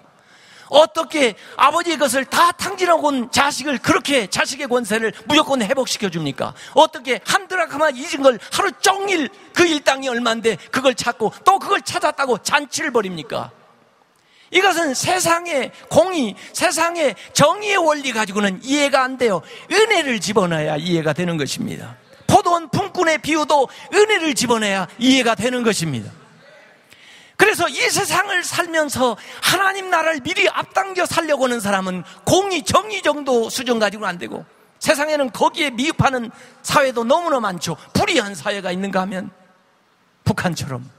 어떻게 아버지의 것을 다 탕진하고 온 자식을 그렇게 자식의 권세를 무조건 회복시켜 줍니까? 어떻게 한 드라크마 잊은 걸 하루 종일 그 일당이 얼마인데 그걸 찾고 또 그걸 찾았다고 잔치를 벌입니까? 이것은 세상의 공의, 세상의 정의의 원리 가지고는 이해가 안 돼요. 은혜를 집어넣어야 이해가 되는 것입니다. 포도원 품꾼의 비유도 은혜를 집어넣어야 이해가 되는 것입니다. 그래서 이 세상을 살면서 하나님 나라를 미리 앞당겨 살려고 하는 사람은 공의, 정의 정도 수준 가지고는 안 되고 세상에는 거기에 미흡하는 사회도 너무나 많죠. 불의한 사회가 있는가 하면 북한처럼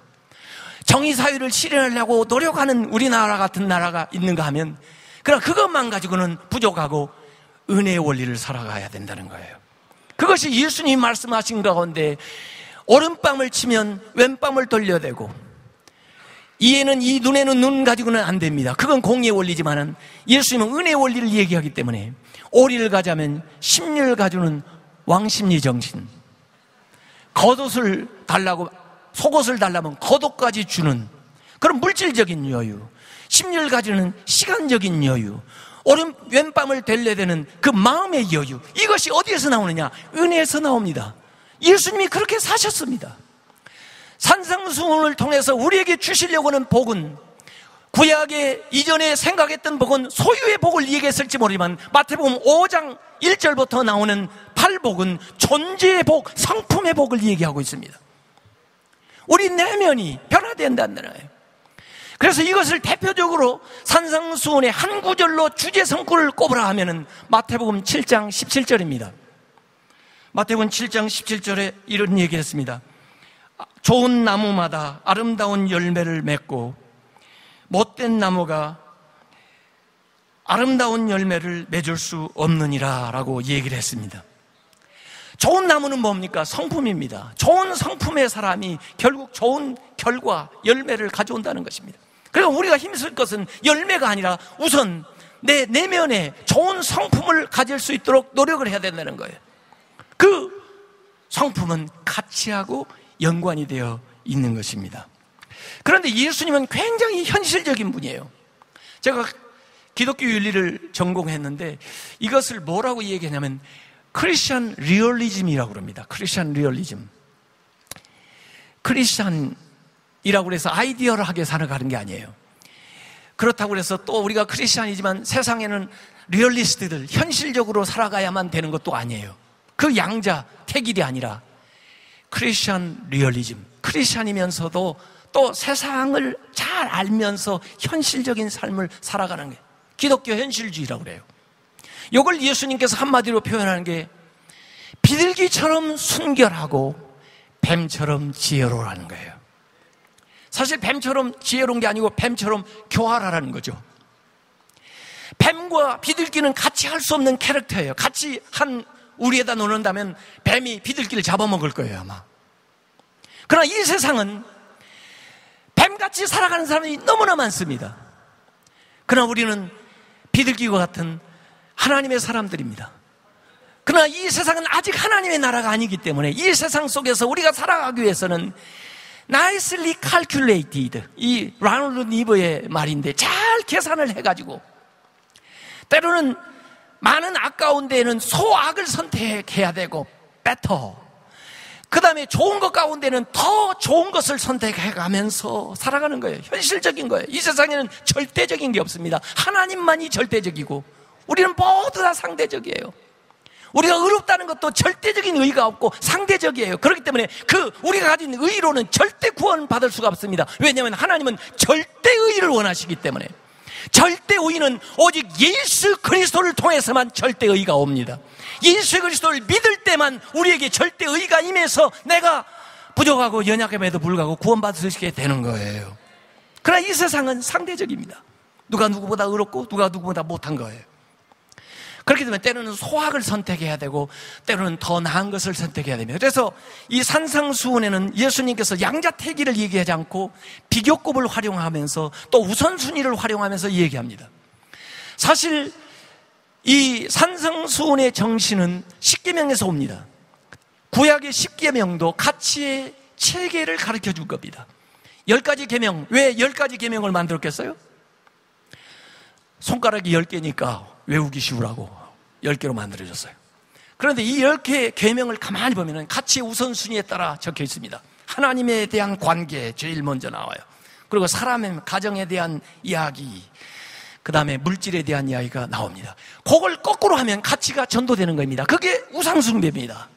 정의사회를 실현하려고 노력하는 우리나라 같은 나라가 있는가 하면, 그러나 그것만 가지고는 부족하고 은혜의 원리를 살아가야 된다는 거예요. 그것이 예수님이 말씀하신 가운데 오른뺨을 치면 왼뺨을 돌려대고, 이에는 이, 눈에는 눈 가지고는 안 됩니다. 그건 공의의 원리지만은 예수님은 은혜의 원리를 얘기하기 때문에 오리를 가자면 십리를 가주는 왕십리 정신, 겉옷을 달라고, 속옷을 달라면 겉옷까지 주는 그런 물질적인 여유, 십리를 가지는 시간적인 여유, 왼뺨을 될려대는 그 마음의 여유, 이것이 어디에서 나오느냐? 은혜에서 나옵니다. 예수님이 그렇게 사셨습니다. 산상수훈을 통해서 우리에게 주시려고 하는 복은, 구약의 이전에 생각했던 복은 소유의 복을 얘기했을지 모르지만 마태복음 5장 1절부터 나오는 팔복은 존재의 복, 성품의 복을 얘기하고 있습니다. 우리 내면이 변화된다는 거예요. 그래서 이것을 대표적으로 산상수훈의 한 구절로 주제 성구를 꼽으라 하면은 마태복음 7장 17절입니다. 마태복음 7장 17절에 이런 얘기를 했습니다. 좋은 나무마다 아름다운 열매를 맺고 못된 나무가 아름다운 열매를 맺을 수 없느니라 라고 얘기를 했습니다. 좋은 나무는 뭡니까? 성품입니다. 좋은 성품의 사람이 결국 좋은 결과, 열매를 가져온다는 것입니다. 그러니까 우리가 힘쓸 것은 열매가 아니라 우선 내 내면에 좋은 성품을 가질 수 있도록 노력을 해야 된다는 거예요. 그 성품은 가치하고 연관이 되어 있는 것입니다. 그런데 예수님은 굉장히 현실적인 분이에요. 제가 기독교 윤리를 전공했는데 이것을 뭐라고 얘기하냐면 크리스천 리얼리즘이라고 그럽니다. 크리스천 리얼리즘. 크리스천이라고 해서 아이디어하게 살아가는 게 아니에요. 그렇다고 해서 또 우리가 크리스천이지만 세상에는 리얼리스트들, 현실적으로 살아가야만 되는 것도 아니에요. 그 양자, 택일이 아니라 크리스천 리얼리즘. 크리스천이면서도 또 세상을 잘 알면서 현실적인 삶을 살아가는 게 기독교 현실주의라고 그래요. 이걸 예수님께서 한마디로 표현하는 게 비둘기처럼 순결하고 뱀처럼 지혜로우라는 거예요. 사실 뱀처럼 지혜로운 게 아니고 뱀처럼 교활하라는 거죠. 뱀과 비둘기는 같이 할 수 없는 캐릭터예요. 같이 한 우리에다 놓는다면 뱀이 비둘기를 잡아먹을 거예요, 아마. 그러나 이 세상은 뱀같이 살아가는 사람이 너무나 많습니다. 그러나 우리는 비둘기와 같은 하나님의 사람들입니다. 그러나 이 세상은 아직 하나님의 나라가 아니기 때문에 이 세상 속에서 우리가 살아가기 위해서는 nicely calculated, 이 라놀드 니버의 말인데 잘 계산을 해가지고 때로는 많은 악 가운데에는 소악을 선택해야 되고 better, 그 다음에 좋은 것 가운데는 더 좋은 것을 선택해가면서 살아가는 거예요. 현실적인 거예요. 이 세상에는 절대적인 게 없습니다. 하나님만이 절대적이고 우리는 모두 다 상대적이에요. 우리가 의롭다는 것도 절대적인 의의가 없고 상대적이에요. 그렇기 때문에 우리가 가진 의의로는 절대 구원 받을 수가 없습니다. 왜냐하면 하나님은 절대 의의를 원하시기 때문에. 절대 의의는 오직 예수 그리스도를 통해서만 절대 의의가 옵니다. 예수 그리스도를 믿을 때만 우리에게 절대 의의가 임해서 내가 부족하고 연약함에도 불구하고 구원받을 수 있게 되는 거예요. 그러나 이 세상은 상대적입니다. 누가 누구보다 의롭고 누가 누구보다 못한 거예요. 그렇기 때문에 때로는 소악을 선택해야 되고 때로는 더 나은 것을 선택해야 됩니다. 그래서 이 산상수훈에는 예수님께서 양자택일을 얘기하지 않고 비교급을 활용하면서 또 우선순위를 활용하면서 얘기합니다. 사실 이 산상수훈의 정신은 십계명에서 옵니다. 구약의 십계명도 가치의 체계를 가르쳐 줄 겁니다. 10가지 계명, 왜 10가지 계명을 만들었겠어요? 손가락이 10개니까 외우기 쉬우라고 10개로 만들어졌어요. 그런데 이 10개의 계명을 가만히 보면 가치의 우선순위에 따라 적혀 있습니다. 하나님에 대한 관계 제일 먼저 나와요. 그리고 사람의 가정에 대한 이야기, 그 다음에 물질에 대한 이야기가 나옵니다. 그걸 거꾸로 하면 가치가 전도되는 겁니다. 그게 우상숭배입니다.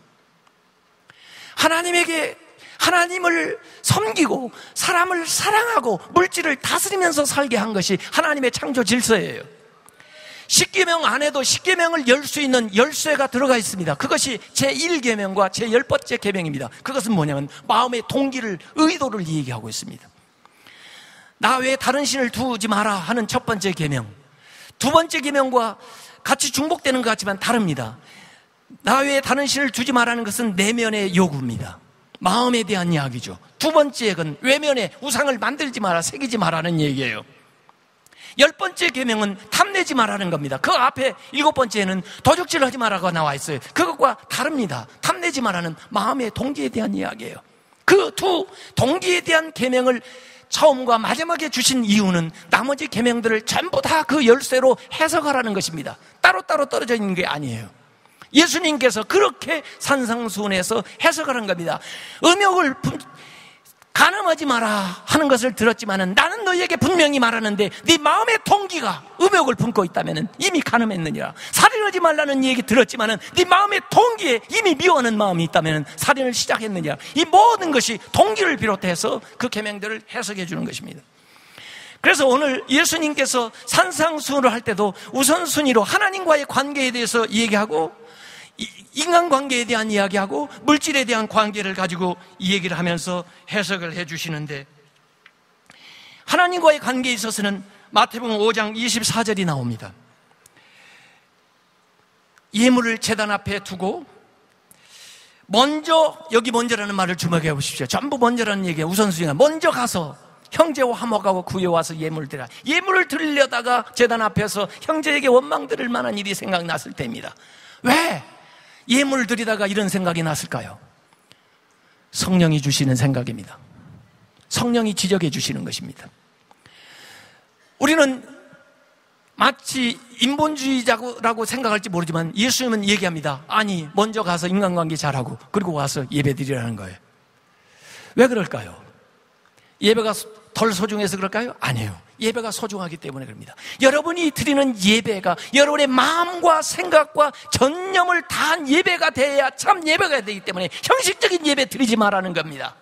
하나님을 섬기고 사람을 사랑하고 물질을 다스리면서 살게 한 것이 하나님의 창조 질서예요. 십계명 안에도 십계명을 열 수 있는 열쇠가 들어가 있습니다. 그것이 제1계명과 제10번째 계명입니다. 그것은 뭐냐면 마음의 동기를, 의도를 얘기하고 있습니다. 나 외에 다른 신을 두지 마라 하는 첫 번째 계명, 두 번째 계명과 같이 중복되는 것 같지만 다릅니다. 나 외에 다른 신을 두지 마라는 것은 내면의 요구입니다. 마음에 대한 이야기죠. 두 번째는 외면에 우상을 만들지 마라, 새기지 마라는 얘기예요. 10번째 계명은 탐내지 마라는 겁니다. 그 앞에 7번째는 도적질 하지 마라가 나와 있어요. 그것과 다릅니다. 탐내지 마라는 마음의 동기에 대한 이야기예요. 그 두 동기에 대한 계명을 처음과 마지막에 주신 이유는 나머지 계명들을 전부 다 그 열쇠로 해석하라는 것입니다. 따로따로 떨어져 있는 게 아니에요. 예수님께서 그렇게 산상수훈에서 해석하는 겁니다. 음욕을 간음하지 마라 하는 것을 들었지만은 나는 너희에게 분명히 말하는데 네 마음의 동기가 음욕을 품고 있다면은 이미 간음했느니라. 살인하지 말라는 얘기 들었지만은 네 마음의 동기에 이미 미워하는 마음이 있다면은 살인을 시작했느니라. 이 모든 것이 동기를 비롯해서 그 계명들을 해석해 주는 것입니다. 그래서 오늘 예수님께서 산상수훈을 할 때도 우선순위로 하나님과의 관계에 대해서 얘기하고 인간관계에 대한 이야기하고 물질에 대한 관계를 가지고 이 얘기를 하면서 해석을 해 주시는데, 하나님과의 관계에 있어서는 마태복음 5장 24절이 나옵니다. 예물을 제단 앞에 두고 먼저, 여기 먼저라는 말을 주목해 보십시오. 전부 먼저라는 얘기예요. 우선순위가 먼저 가서 형제와 화목하고 구해와서 예물을 드리라. 예물을 드리려다가 제단 앞에서 형제에게 원망 들을 만한 일이 생각났을 때입니다. 왜 예물을 드리다가 이런 생각이 났을까요? 성령이 주시는 생각입니다. 성령이 지적해 주시는 것입니다. 우리는 마치 인본주의자라고 생각할지 모르지만 예수님은 얘기합니다. 아니, 먼저 가서 인간관계 잘하고 그리고 와서 예배 드리라는 거예요. 왜 그럴까요? 예배가 덜 소중해서 그럴까요? 아니에요. 예배가 소중하기 때문에 그럽니다. 여러분이 드리는 예배가 여러분의 마음과 생각과 전념을 다한 예배가 돼야 참 예배가 되기 때문에 형식적인 예배 드리지 말라는 겁니다.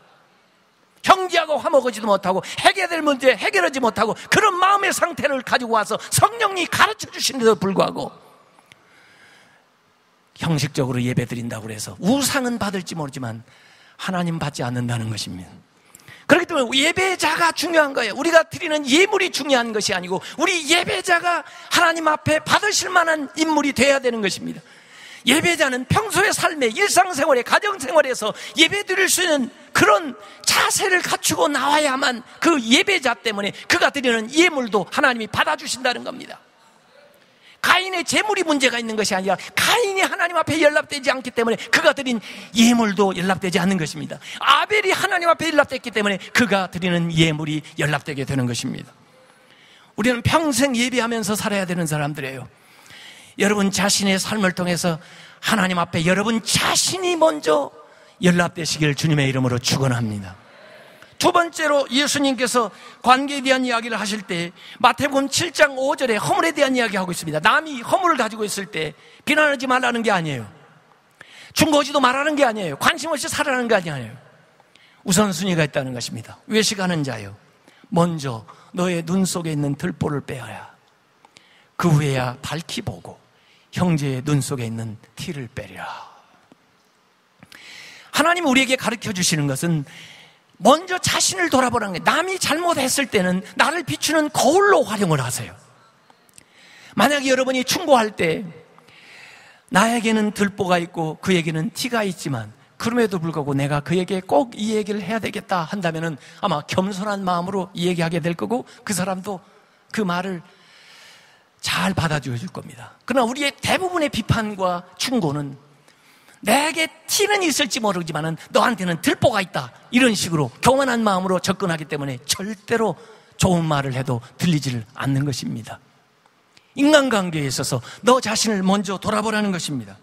형제하고 화목하지도 못하고 해결될 문제 해결하지 못하고 그런 마음의 상태를 가지고 와서 성령이 가르쳐 주시는데도 불구하고 형식적으로 예배 드린다고 해서 우상은 받을지 모르지만 하나님 받지 않는다는 것입니다. 그렇기 때문에 예배자가 중요한 거예요. 우리가 드리는 예물이 중요한 것이 아니고 우리 예배자가 하나님 앞에 받으실 만한 인물이 돼야 되는 것입니다. 예배자는 평소의 삶에, 일상생활에, 가정생활에서 예배 드릴 수 있는 그런 자세를 갖추고 나와야만 그 예배자 때문에 그가 드리는 예물도 하나님이 받아주신다는 겁니다. 가인의 재물이 문제가 있는 것이 아니라 가인이 하나님 앞에 연락되지 않기 때문에 그가 드린 예물도 연락되지 않는 것입니다. 아벨이 하나님 앞에 연락됐기 때문에 그가 드리는 예물이 연락되게 되는 것입니다. 우리는 평생 예배하면서 살아야 되는 사람들이에요. 여러분 자신의 삶을 통해서 하나님 앞에 여러분 자신이 먼저 연락되시길 주님의 이름으로 축원합니다. 두 번째로 예수님께서 관계에 대한 이야기를 하실 때 마태복음 7장 5절에 허물에 대한 이야기하고 있습니다. 남이 허물을 가지고 있을 때 비난하지 말라는 게 아니에요. 중보하지도 말라는 게 아니에요. 관심 없이 살아라는 게 아니에요. 우선순위가 있다는 것입니다. 외식하는 자요, 먼저 너의 눈 속에 있는 들보를 빼어야 그 후에야 밝히 보고 형제의 눈 속에 있는 티를 빼리라. 하나님 우리에게 가르쳐 주시는 것은 먼저 자신을 돌아보라는 거예요. 남이 잘못했을 때는 나를 비추는 거울로 활용을 하세요. 만약에 여러분이 충고할 때 나에게는 들보가 있고 그에게는 티가 있지만 그럼에도 불구하고 내가 그에게 꼭 이 얘기를 해야 되겠다 한다면은 아마 겸손한 마음으로 이 얘기하게 될 거고 그 사람도 그 말을 잘 받아줘 줄 겁니다. 그러나 우리의 대부분의 비판과 충고는 내게 티는 있을지 모르지만은 너한테는 들보가 있다 이런 식으로 교만한 마음으로 접근하기 때문에 절대로 좋은 말을 해도 들리지를 않는 것입니다. 인간관계에 있어서 너 자신을 먼저 돌아보라는 것입니다.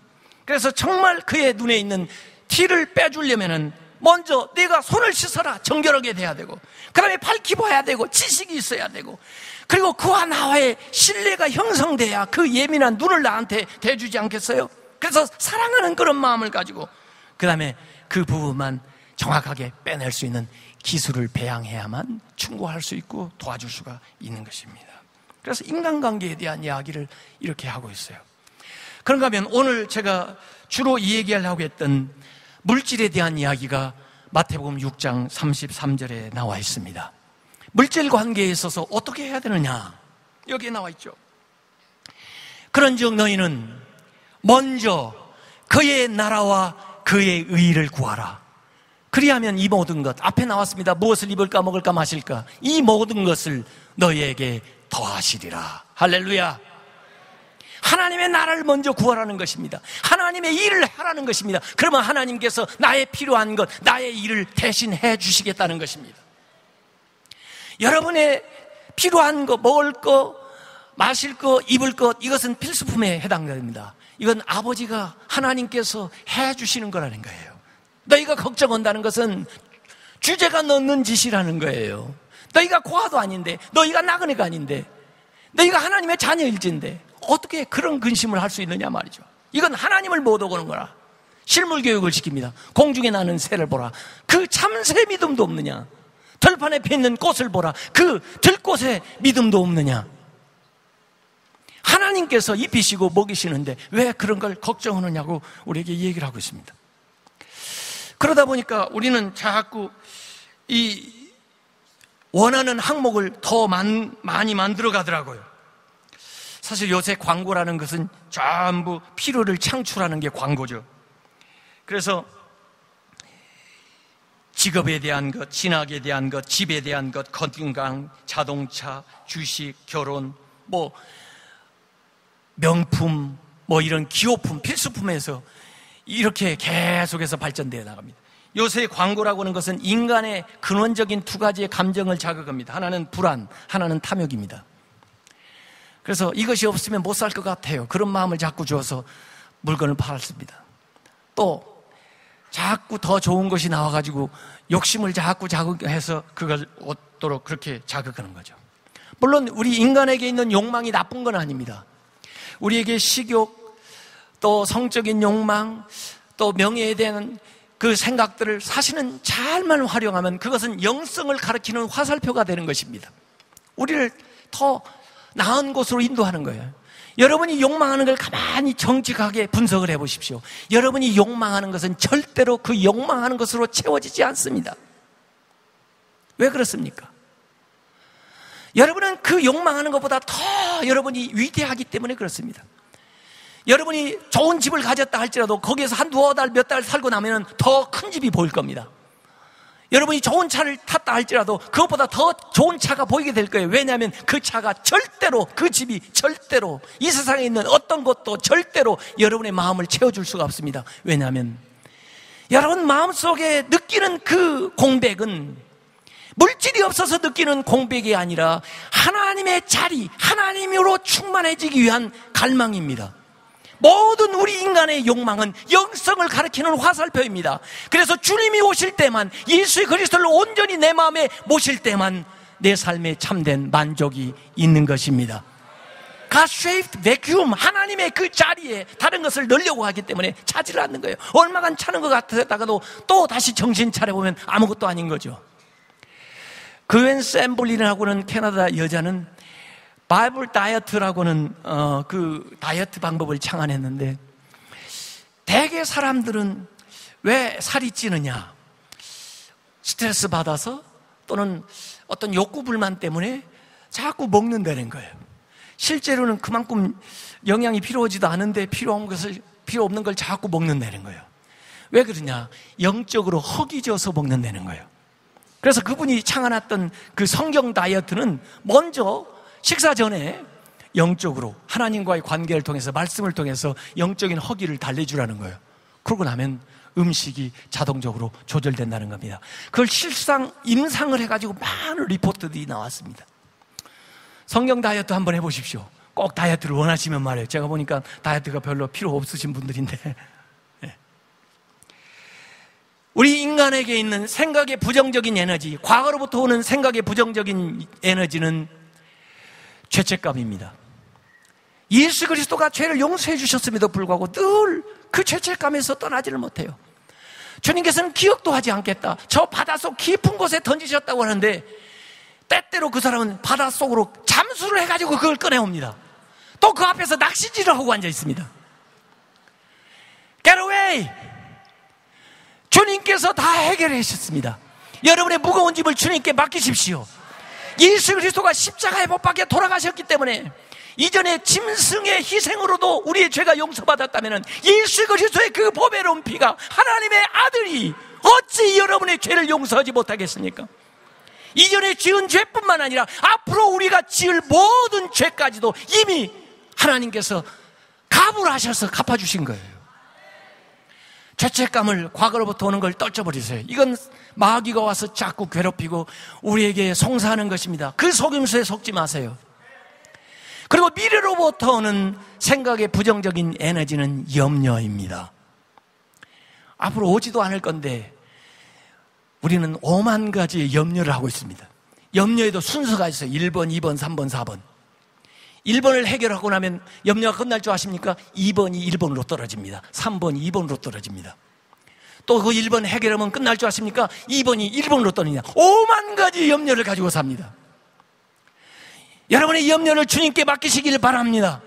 그래서 정말 그의 눈에 있는 티를 빼주려면은 먼저 내가 손을 씻어라 정결하게 돼야 되고 그 다음에 밝히 봐야 되고 지식이 있어야 되고 그리고 그와 나와의 신뢰가 형성돼야 그 예민한 눈을 나한테 대주지 않겠어요? 그래서 사랑하는 그런 마음을 가지고 그 다음에 그 부분만 정확하게 빼낼 수 있는 기술을 배양해야만 충고할 수 있고 도와줄 수가 있는 것입니다. 그래서 인간관계에 대한 이야기를 이렇게 하고 있어요. 그런가 하면 오늘 제가 주로 이 얘기하려고 했던 물질에 대한 이야기가 마태복음 6장 33절에 나와 있습니다. 물질 관계에 있어서 어떻게 해야 되느냐? 여기에 나와 있죠. 그런즉 너희는 먼저 그의 나라와 그의 의를 구하라. 그리하면 이 모든 것, 앞에 나왔습니다. 무엇을 입을까 먹을까 마실까, 이 모든 것을 너희에게 더하시리라. 할렐루야. 하나님의 나라를 먼저 구하라는 것입니다. 하나님의 일을 하라는 것입니다. 그러면 하나님께서 나의 필요한 것, 나의 일을 대신 해 주시겠다는 것입니다. 여러분의 필요한 거, 먹을 거, 마실 거, 입을 것, 이것은 필수품에 해당됩니다. 이건 아버지가, 하나님께서 해 주시는 거라는 거예요. 너희가 걱정한다는 것은 주제가 넣는 짓이라는 거예요. 너희가 고아도 아닌데, 너희가 나그네가 아닌데, 너희가 하나님의 자녀일진데 어떻게 그런 근심을 할 수 있느냐 말이죠. 이건 하나님을 못 오고는 거라. 실물 교육을 시킵니다. 공중에 나는 새를 보라. 그 참새 믿음도 없느냐? 들판에 피는 꽃을 보라. 그 들꽃에 믿음도 없느냐? 하나님께서 입히시고 먹이시는데 왜 그런 걸 걱정하느냐고 우리에게 얘기를 하고 있습니다. 그러다 보니까 우리는 자꾸 이 원하는 항목을 더 많이 만들어 가더라고요. 사실 요새 광고라는 것은 전부 필요를 창출하는 게 광고죠. 그래서 직업에 대한 것, 진학에 대한 것, 집에 대한 것, 건강, 자동차, 주식, 결혼, 명품, 이런 기호품, 필수품에서 이렇게 계속해서 발전되어 나갑니다. 요새 광고라고 하는 것은 인간의 근원적인 두 가지의 감정을 자극합니다. 하나는 불안, 하나는 탐욕입니다. 그래서 이것이 없으면 못 살 것 같아요. 그런 마음을 자꾸 주어서 물건을 팔았습니다. 또 자꾸 더 좋은 것이 나와가지고 욕심을 자꾸 자극해서 그걸 얻도록 그렇게 자극하는 거죠. 물론 우리 인간에게 있는 욕망이 나쁜 건 아닙니다. 우리에게 식욕, 또 성적인 욕망, 또 명예에 대한 그 생각들을 사실은 잘만 활용하면 그것은 영성을 가리키는 화살표가 되는 것입니다. 우리를 더 나은 곳으로 인도하는 거예요. 여러분이 욕망하는 걸 가만히 정직하게 분석을 해보십시오. 여러분이 욕망하는 것은 절대로 그 욕망하는 것으로 채워지지 않습니다. 왜 그렇습니까? 여러분은 그 욕망하는 것보다 더 여러분이 위대하기 때문에 그렇습니다. 여러분이 좋은 집을 가졌다 할지라도 거기에서 한두 달, 몇 달 살고 나면 더 큰 집이 보일 겁니다. 여러분이 좋은 차를 탔다 할지라도 그것보다 더 좋은 차가 보이게 될 거예요. 왜냐하면 그 차가 절대로, 그 집이 절대로, 이 세상에 있는 어떤 것도 절대로 여러분의 마음을 채워줄 수가 없습니다. 왜냐하면 여러분 마음속에 느끼는 그 공백은 물질이 없어서 느끼는 공백이 아니라 하나님의 자리, 하나님으로 충만해지기 위한 갈망입니다. 모든 우리 인간의 욕망은 영성을 가리키는 화살표입니다. 그래서 주님이 오실 때만, 예수의 그리스도를 온전히 내 마음에 모실 때만 내 삶에 참된 만족이 있는 것입니다. God-shaped vacuum, 하나님의 그 자리에 다른 것을 넣으려고 하기 때문에 차지를 않는 거예요. 얼마간 차는 것 같다가도 또 다시 정신 차려보면 아무것도 아닌 거죠. 그웬 샘블린이라고는 캐나다 여자는 바이블 다이어트라고는 그 다이어트 방법을 창안했는데, 대개 사람들은 왜 살이 찌느냐? 스트레스 받아서 또는 어떤 욕구 불만 때문에 자꾸 먹는다는 거예요. 실제로는 그만큼 영양이 필요하지도 않은데 필요 없는 걸 자꾸 먹는다는 거예요. 왜 그러냐? 영적으로 허기져서 먹는다는 거예요. 그래서 그분이 창안했던 그 성경 다이어트는 먼저 식사 전에 영적으로 하나님과의 관계를 통해서, 말씀을 통해서 영적인 허기를 달래주라는 거예요. 그러고 나면 음식이 자동적으로 조절된다는 겁니다. 그걸 실상 임상을 해가지고 많은 리포트들이 나왔습니다. 성경 다이어트 한번 해보십시오. 꼭 다이어트를 원하시면 말이에요. 제가 보니까 다이어트가 별로 필요 없으신 분들인데, 네. 우리 인간에게 있는 생각의 부정적인 에너지, 과거로부터 오는 생각의 부정적인 에너지는 죄책감입니다. 예수 그리스도가 죄를 용서해 주셨음에도 불구하고 늘 그 죄책감에서 떠나지를 못해요. 주님께서는 기억도 하지 않겠다, 저 바닷속 깊은 곳에 던지셨다고 하는데 때때로 그 사람은 바닷속으로 잠수를 해가지고 그걸 꺼내옵니다. 또 그 앞에서 낚시질을 하고 앉아 있습니다. Get away! 주님께서 다 해결해 주셨습니다. 여러분의 무거운 짐을 주님께 맡기십시오. 예수 그리스도가 십자가에 못 박혀 돌아가셨기 때문에 이전에 짐승의 희생으로도 우리의 죄가 용서받았다면 예수 그리스도의 그 보배로운 피가 하나님의 아들이 어찌 여러분의 죄를 용서하지 못하겠습니까? 이전에 지은 죄뿐만 아니라 앞으로 우리가 지을 모든 죄까지도 이미 하나님께서 값을 하셔서 갚아주신 거예요. 죄책감을, 과거로부터 오는 걸 떨쳐버리세요. 이건 마귀가 와서 자꾸 괴롭히고 우리에게 송사하는 것입니다. 그 속임수에 속지 마세요. 그리고 미래로부터 오는 생각의 부정적인 에너지는 염려입니다. 앞으로 오지도 않을 건데 우리는 5만 가지의 염려를 하고 있습니다. 염려에도 순서가 있어요. 1번, 2번, 3번, 4번. 1번을 해결하고 나면 염려가 끝날 줄 아십니까? 2번이 1번으로 떨어집니다. 3번이 2번으로 떨어집니다. 또 그 1번 해결하면 끝날 줄 아십니까? 2번이 1번으로 떨어집니다. 5만 가지 염려를 가지고 삽니다. 여러분의 염려를 주님께 맡기시길 바랍니다.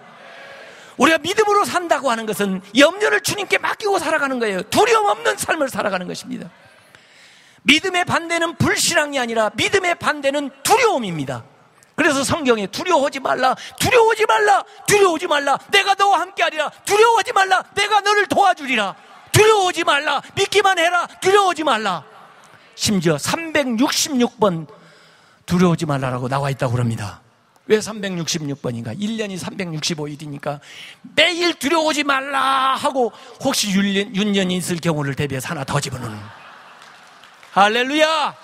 우리가 믿음으로 산다고 하는 것은 염려를 주님께 맡기고 살아가는 거예요. 두려움 없는 삶을 살아가는 것입니다. 믿음의 반대는 불신앙이 아니라 믿음의 반대는 두려움입니다. 그래서 성경에 두려워하지 말라, 두려워하지 말라, 두려워하지 말라, 내가 너와 함께하리라, 두려워하지 말라, 내가 너를 도와주리라, 두려워하지 말라, 믿기만 해라, 두려워하지 말라. 심지어 366번 두려워하지 말라라고 나와 있다고 그럽니다. 왜 366번인가? 1년이 365일이니까 매일 두려워하지 말라 하고 혹시 윤년이 있을 경우를 대비해서 하나 더 집어넣는. 할렐루야!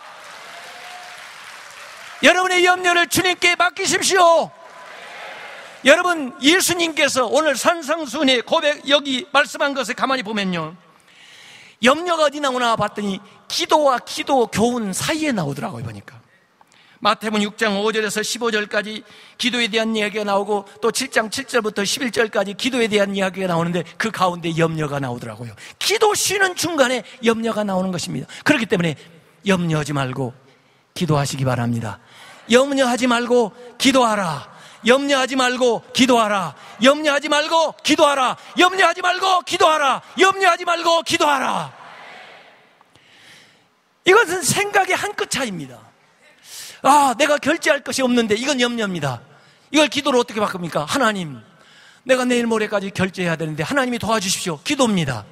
여러분의 염려를 주님께 맡기십시오. 여러분, 예수님께서 오늘 산상수훈의 고백 여기 말씀한 것을 가만히 보면요, 염려가 어디 나오나 봤더니 기도와 기도 교훈 사이에 나오더라고요. 보니까 마태복음 6장 5절에서 15절까지 기도에 대한 이야기가 나오고 또 7장 7절부터 11절까지 기도에 대한 이야기가 나오는데 그 가운데 염려가 나오더라고요. 기도 쉬는 중간에 염려가 나오는 것입니다. 그렇기 때문에 염려하지 말고 기도하시기 바랍니다. 염려하지 말고 기도하라. 염려하지 말고 기도하라. 염려하지 말고 기도하라. 염려하지 말고 기도하라. 염려하지 말고 기도하라. 이것은 생각의 한 끗 차이입니다. 아, 내가 결제할 것이 없는데 이건 염려입니다. 이걸 기도로 어떻게 바꿉니까? 하나님, 내가 내일 모레까지 결제해야 되는데 하나님이 도와주십시오. 기도입니다.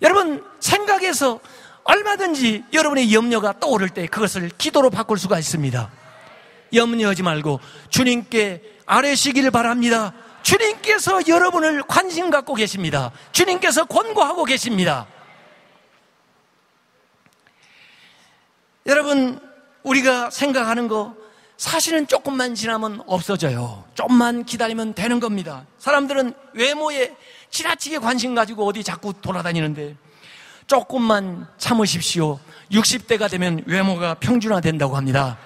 여러분, 생각에서 얼마든지 여러분의 염려가 떠오를 때 그것을 기도로 바꿀 수가 있습니다. 염려하지 말고 주님께 아뢰시기를 바랍니다. 주님께서 여러분을 관심 갖고 계십니다. 주님께서 권고하고 계십니다. 여러분, 우리가 생각하는 거 사실은 조금만 지나면 없어져요. 좀만 기다리면 되는 겁니다. 사람들은 외모에 지나치게 관심 가지고 어디 자꾸 돌아다니는데 조금만 참으십시오. 60대가 되면 외모가 평준화된다고 합니다.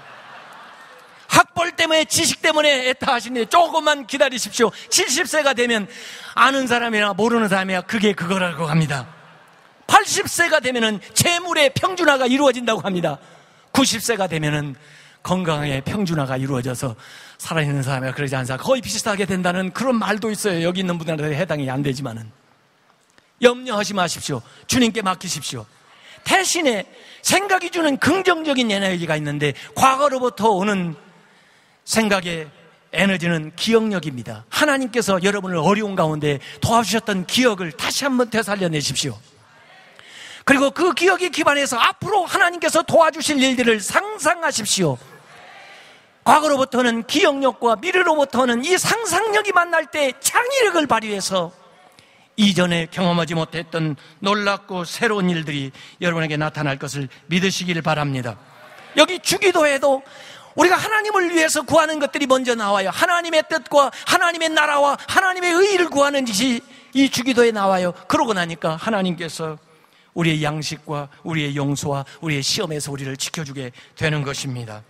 학벌 때문에, 지식 때문에 애타하시는데 조금만 기다리십시오. 70세가 되면 아는 사람이나 모르는 사람이나 그게 그거라고 합니다. 80세가 되면은 재물의 평준화가 이루어진다고 합니다. 90세가 되면은 건강의 평준화가 이루어져서 살아있는 사람이나 그러지 않은 사람 거의 비슷하게 된다는 그런 말도 있어요. 여기 있는 분들한테 해당이 안 되지만은 염려하지 마십시오. 주님께 맡기십시오. 대신에 생각이 주는 긍정적인 에너지가 있는데 과거로부터 오는 생각의 에너지는 기억력입니다. 하나님께서 여러분을 어려운 가운데 도와주셨던 기억을 다시 한번 되살려내십시오. 그리고 그 기억에 기반해서 앞으로 하나님께서 도와주실 일들을 상상하십시오. 과거로부터는 기억력과 미래로부터는 이 상상력이 만날 때 창의력을 발휘해서 이전에 경험하지 못했던 놀랍고 새로운 일들이 여러분에게 나타날 것을 믿으시길 바랍니다. 여기 주기도에도 우리가 하나님을 위해서 구하는 것들이 먼저 나와요. 하나님의 뜻과 하나님의 나라와 하나님의 의의를 구하는 것이 이 주기도에 나와요. 그러고 나니까 하나님께서 우리의 양식과 우리의 용서와 우리의 시험에서 우리를 지켜주게 되는 것입니다.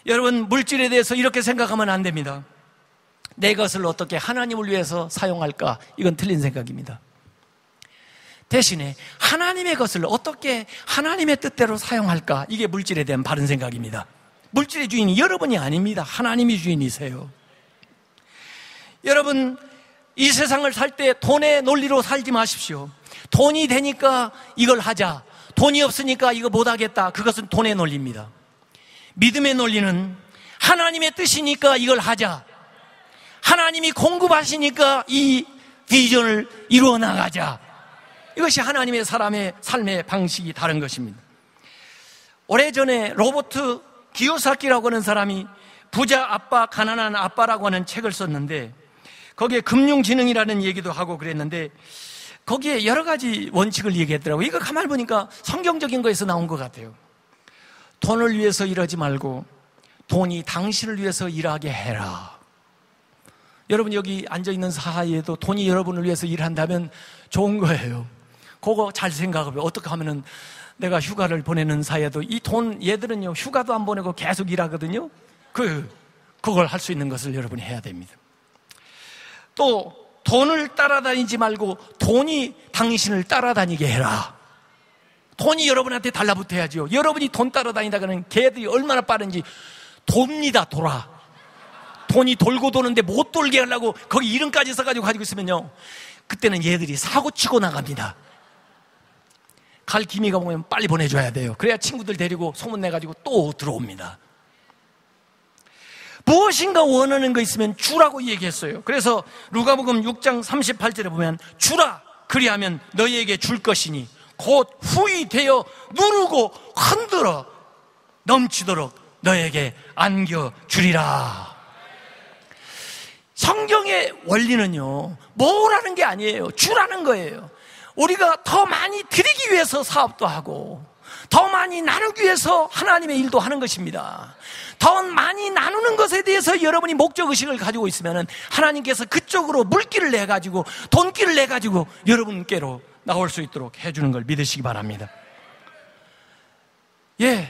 여러분, 물질에 대해서 이렇게 생각하면 안 됩니다. 내 것을 어떻게 하나님을 위해서 사용할까? 이건 틀린 생각입니다. 대신에 하나님의 것을 어떻게 하나님의 뜻대로 사용할까? 이게 물질에 대한 바른 생각입니다. 물질의 주인이 여러분이 아닙니다. 하나님이 주인이세요. 여러분, 이 세상을 살 때 돈의 논리로 살지 마십시오. 돈이 되니까 이걸 하자, 돈이 없으니까 이거 못하겠다. 그것은 돈의 논리입니다. 믿음의 논리는 하나님의 뜻이니까 이걸 하자. 하나님이 공급하시니까 이 비전을 이루어 나가자. 이것이 하나님의 사람의 삶의 방식이 다른 것입니다. 오래전에 로버트 기요사키라고 하는 사람이 부자 아빠, 가난한 아빠라고 하는 책을 썼는데 거기에 금융지능이라는 얘기도 하고 그랬는데 거기에 여러 가지 원칙을 얘기했더라고요. 이거 가만히 보니까 성경적인 거에서 나온 것 같아요. 돈을 위해서 일하지 말고 돈이 당신을 위해서 일하게 해라. 여러분 여기 앉아있는 사이에도 돈이 여러분을 위해서 일한다면 좋은 거예요. 그거 잘 생각해보세요. 어떻게 하면은 내가 휴가를 보내는 사이에도 이 돈, 얘들은요 휴가도 안 보내고 계속 일하거든요. 그걸 할 수 있는 것을 여러분이 해야 됩니다. 또 돈을 따라다니지 말고 돈이 당신을 따라다니게 해라. 돈이 여러분한테 달라붙어야죠. 여러분이 돈 따라다니다가는 걔들이 얼마나 빠른지 돕니다. 돌아. 돈이 돌고 도는데 못 돌게 하려고 거기 이름까지 써가지고 가지고 있으면요 그때는 얘들이 사고치고 나갑니다. 갈 기미가 보면 빨리 보내줘야 돼요. 그래야 친구들 데리고 소문내가지고 또 들어옵니다. 무엇인가 원하는 거 있으면 주라고 얘기했어요. 그래서 누가복음 6장 38절에 보면 주라 그리하면 너희에게 줄 것이니 곧 후히 되어 누르고 흔들어 넘치도록 너희에게 안겨주리라. 성경의 원리는요 뭐라는 게 아니에요. 주라는 거예요. 우리가 더 많이 드리기 위해서 사업도 하고 더 많이 나누기 위해서 하나님의 일도 하는 것입니다. 더 많이 나누는 것에 대해서 여러분이 목적의식을 가지고 있으면 하나님께서 그쪽으로 물기를 내가지고 돈기를 내가지고 여러분께로 나올 수 있도록 해주는 걸 믿으시기 바랍니다.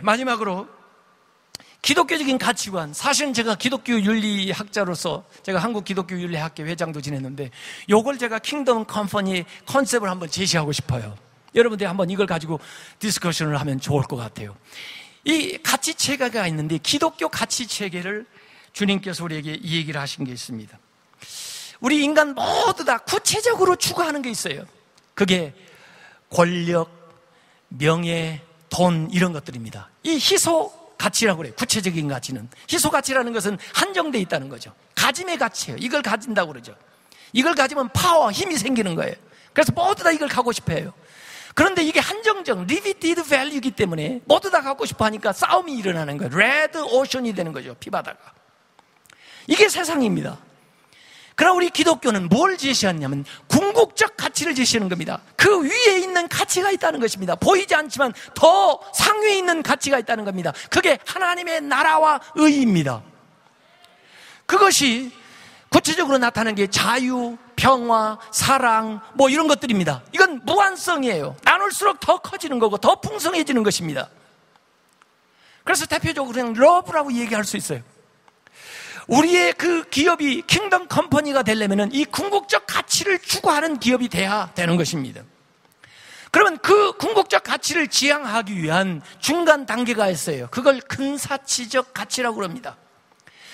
마지막으로 기독교적인 가치관. 사실은 제가 기독교 윤리학자로서 제가 한국 기독교 윤리학회 회장도 지냈는데 요걸 제가 킹덤 컴퍼니 컨셉을 한번 제시하고 싶어요. 여러분들이 한번 이걸 가지고 디스커션을 하면 좋을 것 같아요. 이 가치 체계가 있는데 기독교 가치 체계를 주님께서 우리에게 이 얘기를 하신 게 있습니다. 우리 인간 모두 다 구체적으로 추구하는 게 있어요. 그게 권력, 명예, 돈 이런 것들입니다. 이 희소 가치라고 그래요. 구체적인 가치는. 희소 가치라는 것은 한정되어 있다는 거죠. 가짐의 가치예요. 이걸 가진다고 그러죠. 이걸 가지면 파워, 힘이 생기는 거예요. 그래서 모두 다 이걸 갖고 싶어 해요. 그런데 이게 한정적, limited value이기 때문에 모두 다 갖고 싶어 하니까 싸움이 일어나는 거예요. 레드 오션이 되는 거죠. 피바다가. 이게 세상입니다. 그러나 우리 기독교는 뭘 제시하냐면 궁극적 가치를 제시하는 겁니다. 그 위에 있는 가치가 있다는 것입니다. 보이지 않지만 더 상위에 있는 가치가 있다는 겁니다. 그게 하나님의 나라와 의입니다. 그것이 구체적으로 나타나는 게 자유, 평화, 사랑 뭐 이런 것들입니다. 이건 무한성이에요. 나눌수록 더 커지는 거고 더 풍성해지는 것입니다. 그래서 대표적으로 그냥 러브라고 얘기할 수 있어요. 우리의 그 기업이 킹덤 컴퍼니가 되려면 이 궁극적 가치를 추구하는 기업이 돼야 되는 것입니다. 그러면 그 궁극적 가치를 지향하기 위한 중간 단계가 있어요. 그걸 근사치적 가치라고 합니다.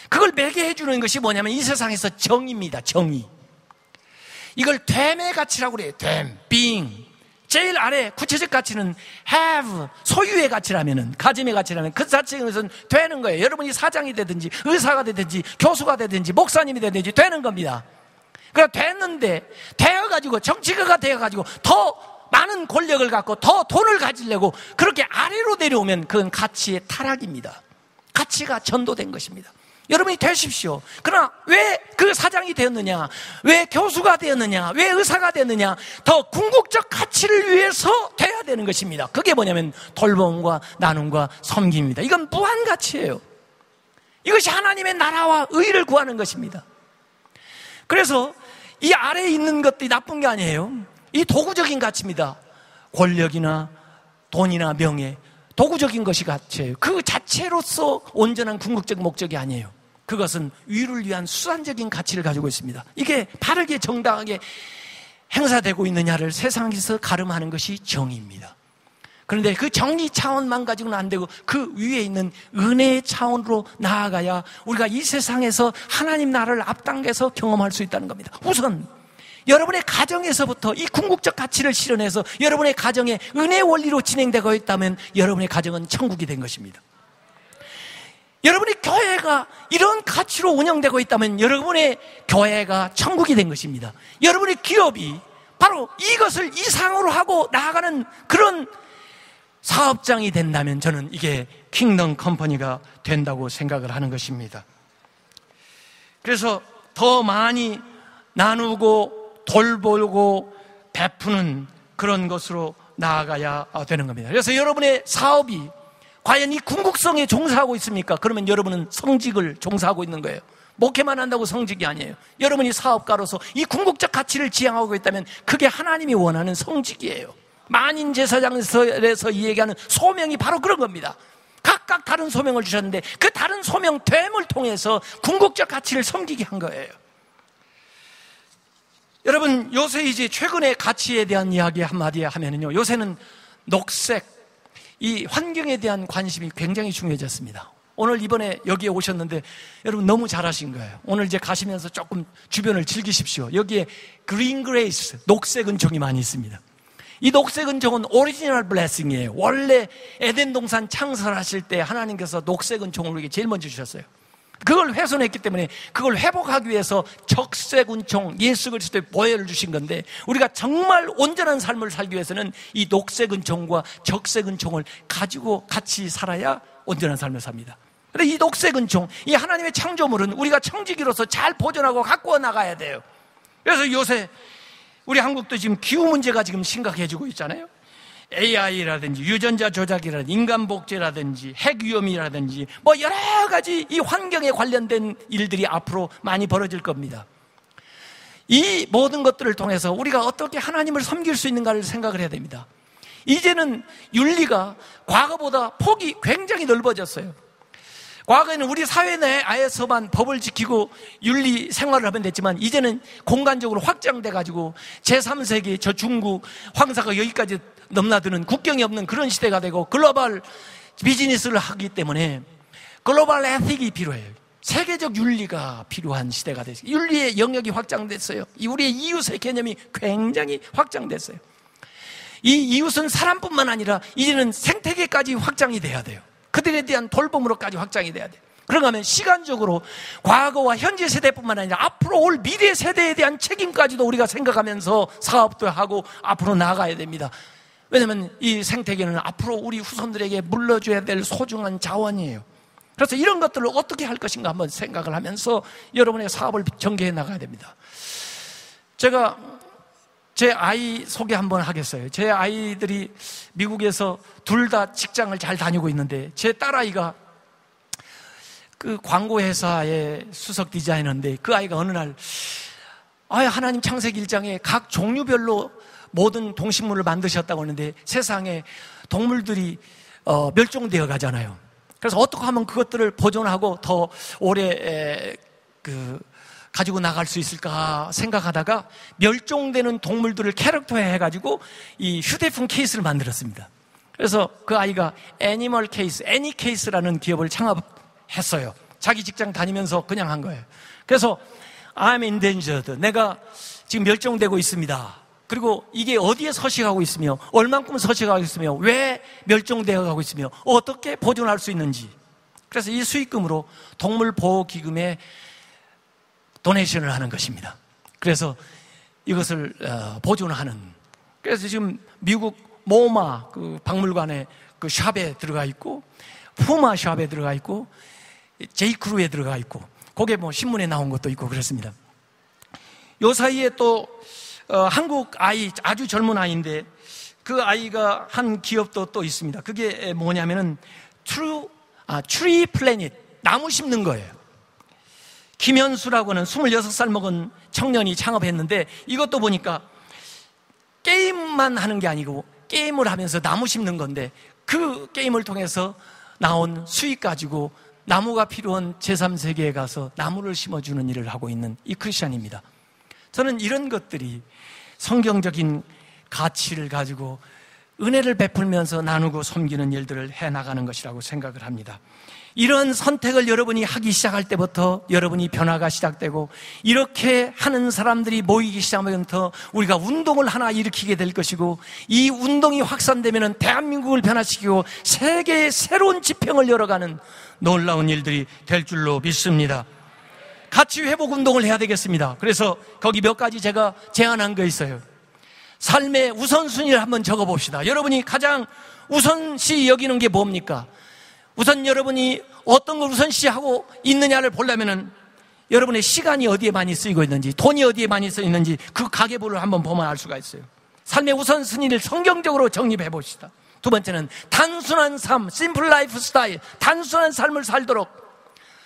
그걸 매개해 주는 것이 뭐냐면 이 세상에서 정의입니다. 정의. 이걸 됨의 가치라고 그래요. 됨, being. 제일 아래 구체적 가치는 have, 소유의 가치라면은, 가짐의 가치라면 그 자체인 것은 되는 거예요. 여러분이 사장이 되든지 의사가 되든지 교수가 되든지 목사님이 되든지 되는 겁니다. 그러니까 됐는데 되어가지고 정치가가 되어가지고 더 많은 권력을 갖고 더 돈을 가지려고 그렇게 아래로 내려오면 그건 가치의 타락입니다. 가치가 전도된 것입니다. 여러분이 되십시오. 그러나 왜 그 사장이 되었느냐? 왜 교수가 되었느냐? 왜 의사가 되었느냐? 더 궁극적 가치를 위해서 돼야 되는 것입니다. 그게 뭐냐면 돌봄과 나눔과 섬김입니다. 이건 무한 가치예요. 이것이 하나님의 나라와 의를 구하는 것입니다. 그래서 이 아래에 있는 것들이 나쁜 게 아니에요. 이 도구적인 가치입니다. 권력이나 돈이나 명예, 도구적인 것이 가치예요. 그 자체로서 온전한 궁극적 목적이 아니에요. 그것은 위를 위한 수단적인 가치를 가지고 있습니다. 이게 바르게 정당하게 행사되고 있느냐를 세상에서 가름하는 것이 정의입니다. 그런데 그 정의 차원만 가지고는 안 되고 그 위에 있는 은혜의 차원으로 나아가야 우리가 이 세상에서 하나님 나라를 앞당겨서 경험할 수 있다는 겁니다. 우선 여러분의 가정에서부터 이 궁극적 가치를 실현해서 여러분의 가정에 은혜의 원리로 진행되고 있다면 여러분의 가정은 천국이 된 것입니다. 여러분의 교회가 이런 가치로 운영되고 있다면 여러분의 교회가 천국이 된 것입니다. 여러분의 기업이 바로 이것을 이상으로 하고 나아가는 그런 사업장이 된다면 저는 이게 킹덤 컴퍼니가 된다고 생각을 하는 것입니다. 그래서 더 많이 나누고 돌보고 베푸는 그런 것으로 나아가야 되는 겁니다. 그래서 여러분의 사업이 과연 이 궁극성에 종사하고 있습니까? 그러면 여러분은 성직을 종사하고 있는 거예요. 목회만 한다고 성직이 아니에요. 여러분이 사업가로서 이 궁극적 가치를 지향하고 있다면 그게 하나님이 원하는 성직이에요. 만인 제사장에서 얘기하는 소명이 바로 그런 겁니다. 각각 다른 소명을 주셨는데 그 다른 소명됨을 통해서 궁극적 가치를 섬기게 한 거예요. 여러분, 요새 이제 최근에 가치에 대한 이야기 한마디 하면은요, 요새는 녹색, 이 환경에 대한 관심이 굉장히 중요해졌습니다. 오늘 이번에 여기에 오셨는데 여러분 너무 잘하신 거예요. 오늘 이제 가시면서 조금 주변을 즐기십시오. 여기에 그린 그레이스, 녹색 은총이 많이 있습니다. 이 녹색 은총은 오리지널 블레싱이에요. 원래 에덴 동산 창설하실 때 하나님께서 녹색 은총을 우리에게 제일 먼저 주셨어요. 그걸 훼손했기 때문에 그걸 회복하기 위해서 적색 은총, 예수 그리스도의 보혈을 주신 건데 우리가 정말 온전한 삶을 살기 위해서는 이 녹색 은총과 적색 은총을 가지고 같이 살아야 온전한 삶을 삽니다. 그런데 이 녹색 은총, 이 하나님의 창조물은 우리가 청지기로서 잘 보존하고 가꾸어 나가야 돼요. 그래서 요새 우리 한국도 지금 기후 문제가 지금 심각해지고 있잖아요. AI라든지 유전자 조작이라든지 인간 복제라든지 핵 위험이라든지 뭐 여러 가지 이 환경에 관련된 일들이 앞으로 많이 벌어질 겁니다. 이 모든 것들을 통해서 우리가 어떻게 하나님을 섬길 수 있는가를 생각을 해야 됩니다. 이제는 윤리가 과거보다 폭이 굉장히 넓어졌어요. 과거에는 우리 사회 내에서만 법을 지키고 윤리 생활을 하면 됐지만 이제는 공간적으로 확장돼 가지고 제3세기 저 중국 황사가 여기까지 넘나드는 국경이 없는 그런 시대가 되고 글로벌 비즈니스를 하기 때문에 글로벌 에틱이 필요해요. 세계적 윤리가 필요한 시대가 됐어요. 윤리의 영역이 확장됐어요. 우리의 이웃의 개념이 굉장히 확장됐어요. 이 이웃은 사람뿐만 아니라 이제는 생태계까지 확장이 돼야 돼요. 그들에 대한 돌봄으로까지 확장이 돼야 돼요. 그런가 하면 시간적으로 과거와 현재 세대뿐만 아니라 앞으로 올 미래 세대에 대한 책임까지도 우리가 생각하면서 사업도 하고 앞으로 나아가야 됩니다. 왜냐하면 이 생태계는 앞으로 우리 후손들에게 물려줘야 될 소중한 자원이에요. 그래서 이런 것들을 어떻게 할 것인가 한번 생각을 하면서 여러분의 사업을 전개해 나가야 됩니다. 제가 제 아이 소개 한번 하겠어요. 제 아이들이 미국에서 둘 다 직장을 잘 다니고 있는데 제 딸아이가 그 광고회사의 수석 디자이너인데 그 아이가 어느 날 하나님 창세기 1장에 각 종류별로 모든 동식물을 만드셨다고 하는데 세상에 동물들이 멸종되어 가잖아요. 그래서 어떻게 하면 그것들을 보존하고 더 오래 가지고 나갈 수 있을까 생각하다가 멸종되는 동물들을 캐릭터화해 가지고 이 휴대폰 케이스를 만들었습니다. 그래서 그 아이가 애니멀 케이스, 애니케이스라는 기업을 창업했어요. 자기 직장 다니면서 그냥 한 거예요. 그래서 I'm endangered. 내가 지금 멸종되고 있습니다. 그리고 이게 어디에 서식하고 있으며 얼만큼 서식하고 있으며 왜 멸종되어 가고 있으며 어떻게 보존할 수 있는지. 그래서 이 수익금으로 동물보호기금에 도네이션을 하는 것입니다. 그래서 이것을 보존하는. 그래서 지금 미국 모마 그 박물관에 그 샵에 들어가 있고 푸마 샵에 들어가 있고 제이크루에 들어가 있고 거기에 뭐 신문에 나온 것도 있고 그렇습니다. 요 사이에 또 한국 아이, 아주 젊은 아이인데 그 아이가 한 기업도 또 있습니다. 그게 뭐냐면은 트리 플래닛, 나무 심는 거예요. 김현수라고 하는 26살 먹은 청년이 창업했는데 이것도 보니까 게임만 하는 게 아니고 게임을 하면서 나무 심는 건데 그 게임을 통해서 나온 수익 가지고 나무가 필요한 제3세계에 가서 나무를 심어주는 일을 하고 있는 이 크리스찬입니다. 저는 이런 것들이 성경적인 가치를 가지고 은혜를 베풀면서 나누고 섬기는 일들을 해나가는 것이라고 생각을 합니다. 이런 선택을 여러분이 하기 시작할 때부터 여러분이 변화가 시작되고, 이렇게 하는 사람들이 모이기 시작하면부터 우리가 운동을 하나 일으키게 될 것이고, 이 운동이 확산되면 대한민국을 변화시키고 세계의 새로운 지평을 열어가는 놀라운 일들이 될 줄로 믿습니다. 가치 회복 운동을 해야 되겠습니다. 그래서 거기 몇 가지 제가 제안한 거 있어요. 삶의 우선순위를 한번 적어봅시다. 여러분이 가장 우선시 여기는 게 뭡니까? 우선 여러분이 어떤 걸 우선시하고 있느냐를 보려면은 여러분의 시간이 어디에 많이 쓰이고 있는지, 돈이 어디에 많이 쓰여 있는지 그 가계부를 한번 보면 알 수가 있어요. 삶의 우선순위를 성경적으로 정립해 봅시다. 두 번째는 단순한 삶, 심플 라이프 스타일, 단순한 삶을 살도록,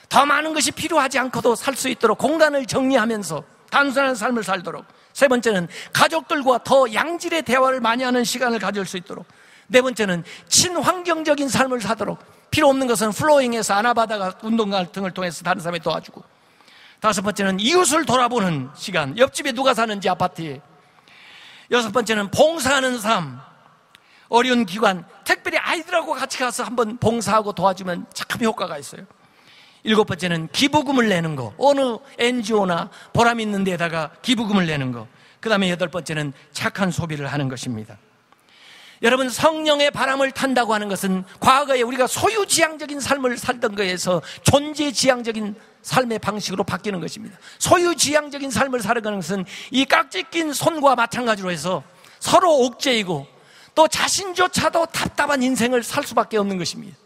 더 많은 것이 필요하지 않고도 살 수 있도록 공간을 정리하면서 단순한 삶을 살도록. 세 번째는 가족들과 더 양질의 대화를 많이 하는 시간을 가질 수 있도록. 네 번째는 친환경적인 삶을 사도록. 필요 없는 것은 플로잉에서 안아받아가 운동 등을 통해서 다른 사람에 도와주고. 다섯 번째는 이웃을 돌아보는 시간, 옆집에 누가 사는지 아파트에. 여섯 번째는 봉사하는 삶, 어려운 기관, 특별히 아이들하고 같이 가서 한번 봉사하고 도와주면 참 효과가 있어요. 일곱 번째는 기부금을 내는 거, 어느 NGO나 보람 있는 데다가 기부금을 내는 거. 그 다음에 여덟 번째는 착한 소비를 하는 것입니다. 여러분, 성령의 바람을 탄다고 하는 것은 과거에 우리가 소유지향적인 삶을 살던 거에서 존재지향적인 삶의 방식으로 바뀌는 것입니다. 소유지향적인 삶을 살아가는 것은 이 깍지 낀 손과 마찬가지로 해서 서로 옥죄이고 또 자신조차도 답답한 인생을 살 수밖에 없는 것입니다.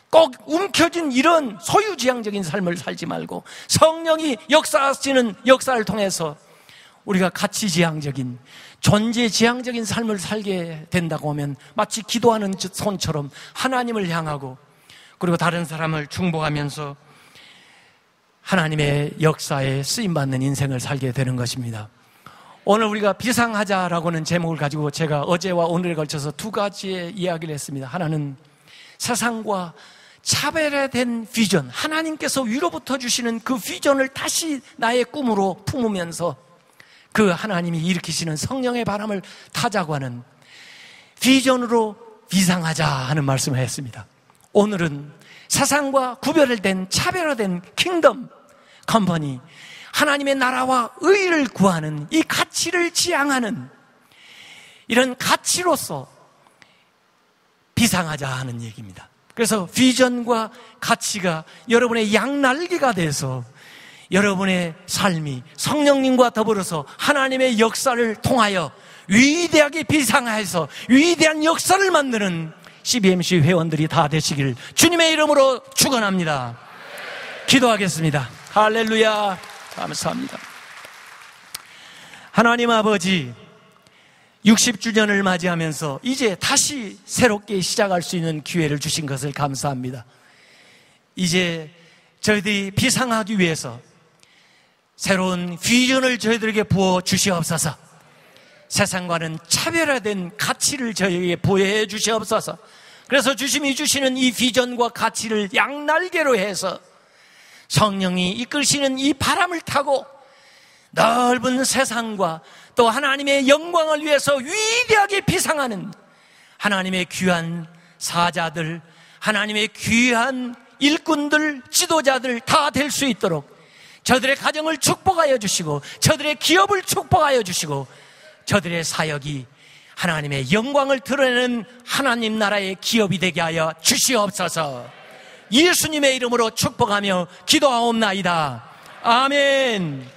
꼭 움켜진 이런 소유지향적인 삶을 살지 말고 성령이 역사하시는 역사를 통해서 우리가 가치지향적인, 존재지향적인 삶을 살게 된다고 하면 마치 기도하는 손처럼 하나님을 향하고 그리고 다른 사람을 중보하면서 하나님의 역사에 쓰임받는 인생을 살게 되는 것입니다. 오늘 우리가 비상하자라고 하는 제목을 가지고 제가 어제와 오늘에 걸쳐서 두 가지의 이야기를 했습니다. 하나는 세상과 차별화된 비전, 하나님께서 위로부터 주시는 그 비전을 다시 나의 꿈으로 품으면서 그 하나님이 일으키시는 성령의 바람을 타자고 하는 비전으로 비상하자 하는 말씀을 했습니다. 오늘은 세상과 구별된 차별화된 킹덤 컴퍼니, 하나님의 나라와 의를 구하는 이 가치를 지향하는 이런 가치로서 비상하자 하는 얘기입니다. 그래서 비전과 가치가 여러분의 양날개가 돼서 여러분의 삶이 성령님과 더불어서 하나님의 역사를 통하여 위대하게 비상해서 위대한 역사를 만드는 CBMC 회원들이 다 되시길 주님의 이름으로 축원합니다. 기도하겠습니다. 할렐루야. 감사합니다. 하나님 아버지, 60주년을 맞이하면서 이제 다시 새롭게 시작할 수 있는 기회를 주신 것을 감사합니다. 이제 저희들이 비상하기 위해서 새로운 비전을 저희들에게 부어 주시옵소서. 세상과는 차별화된 가치를 저희에게 부여해 주시옵소서. 그래서 주님이 주시는 이 비전과 가치를 양날개로 해서 성령이 이끌시는 이 바람을 타고 넓은 세상과 또 하나님의 영광을 위해서 위대하게 비상하는 하나님의 귀한 사자들, 하나님의 귀한 일꾼들, 지도자들 다 될 수 있도록 저들의 가정을 축복하여 주시고 저들의 기업을 축복하여 주시고 저들의 사역이 하나님의 영광을 드러내는 하나님 나라의 기업이 되게 하여 주시옵소서. 예수님의 이름으로 축복하며 기도하옵나이다. 아멘.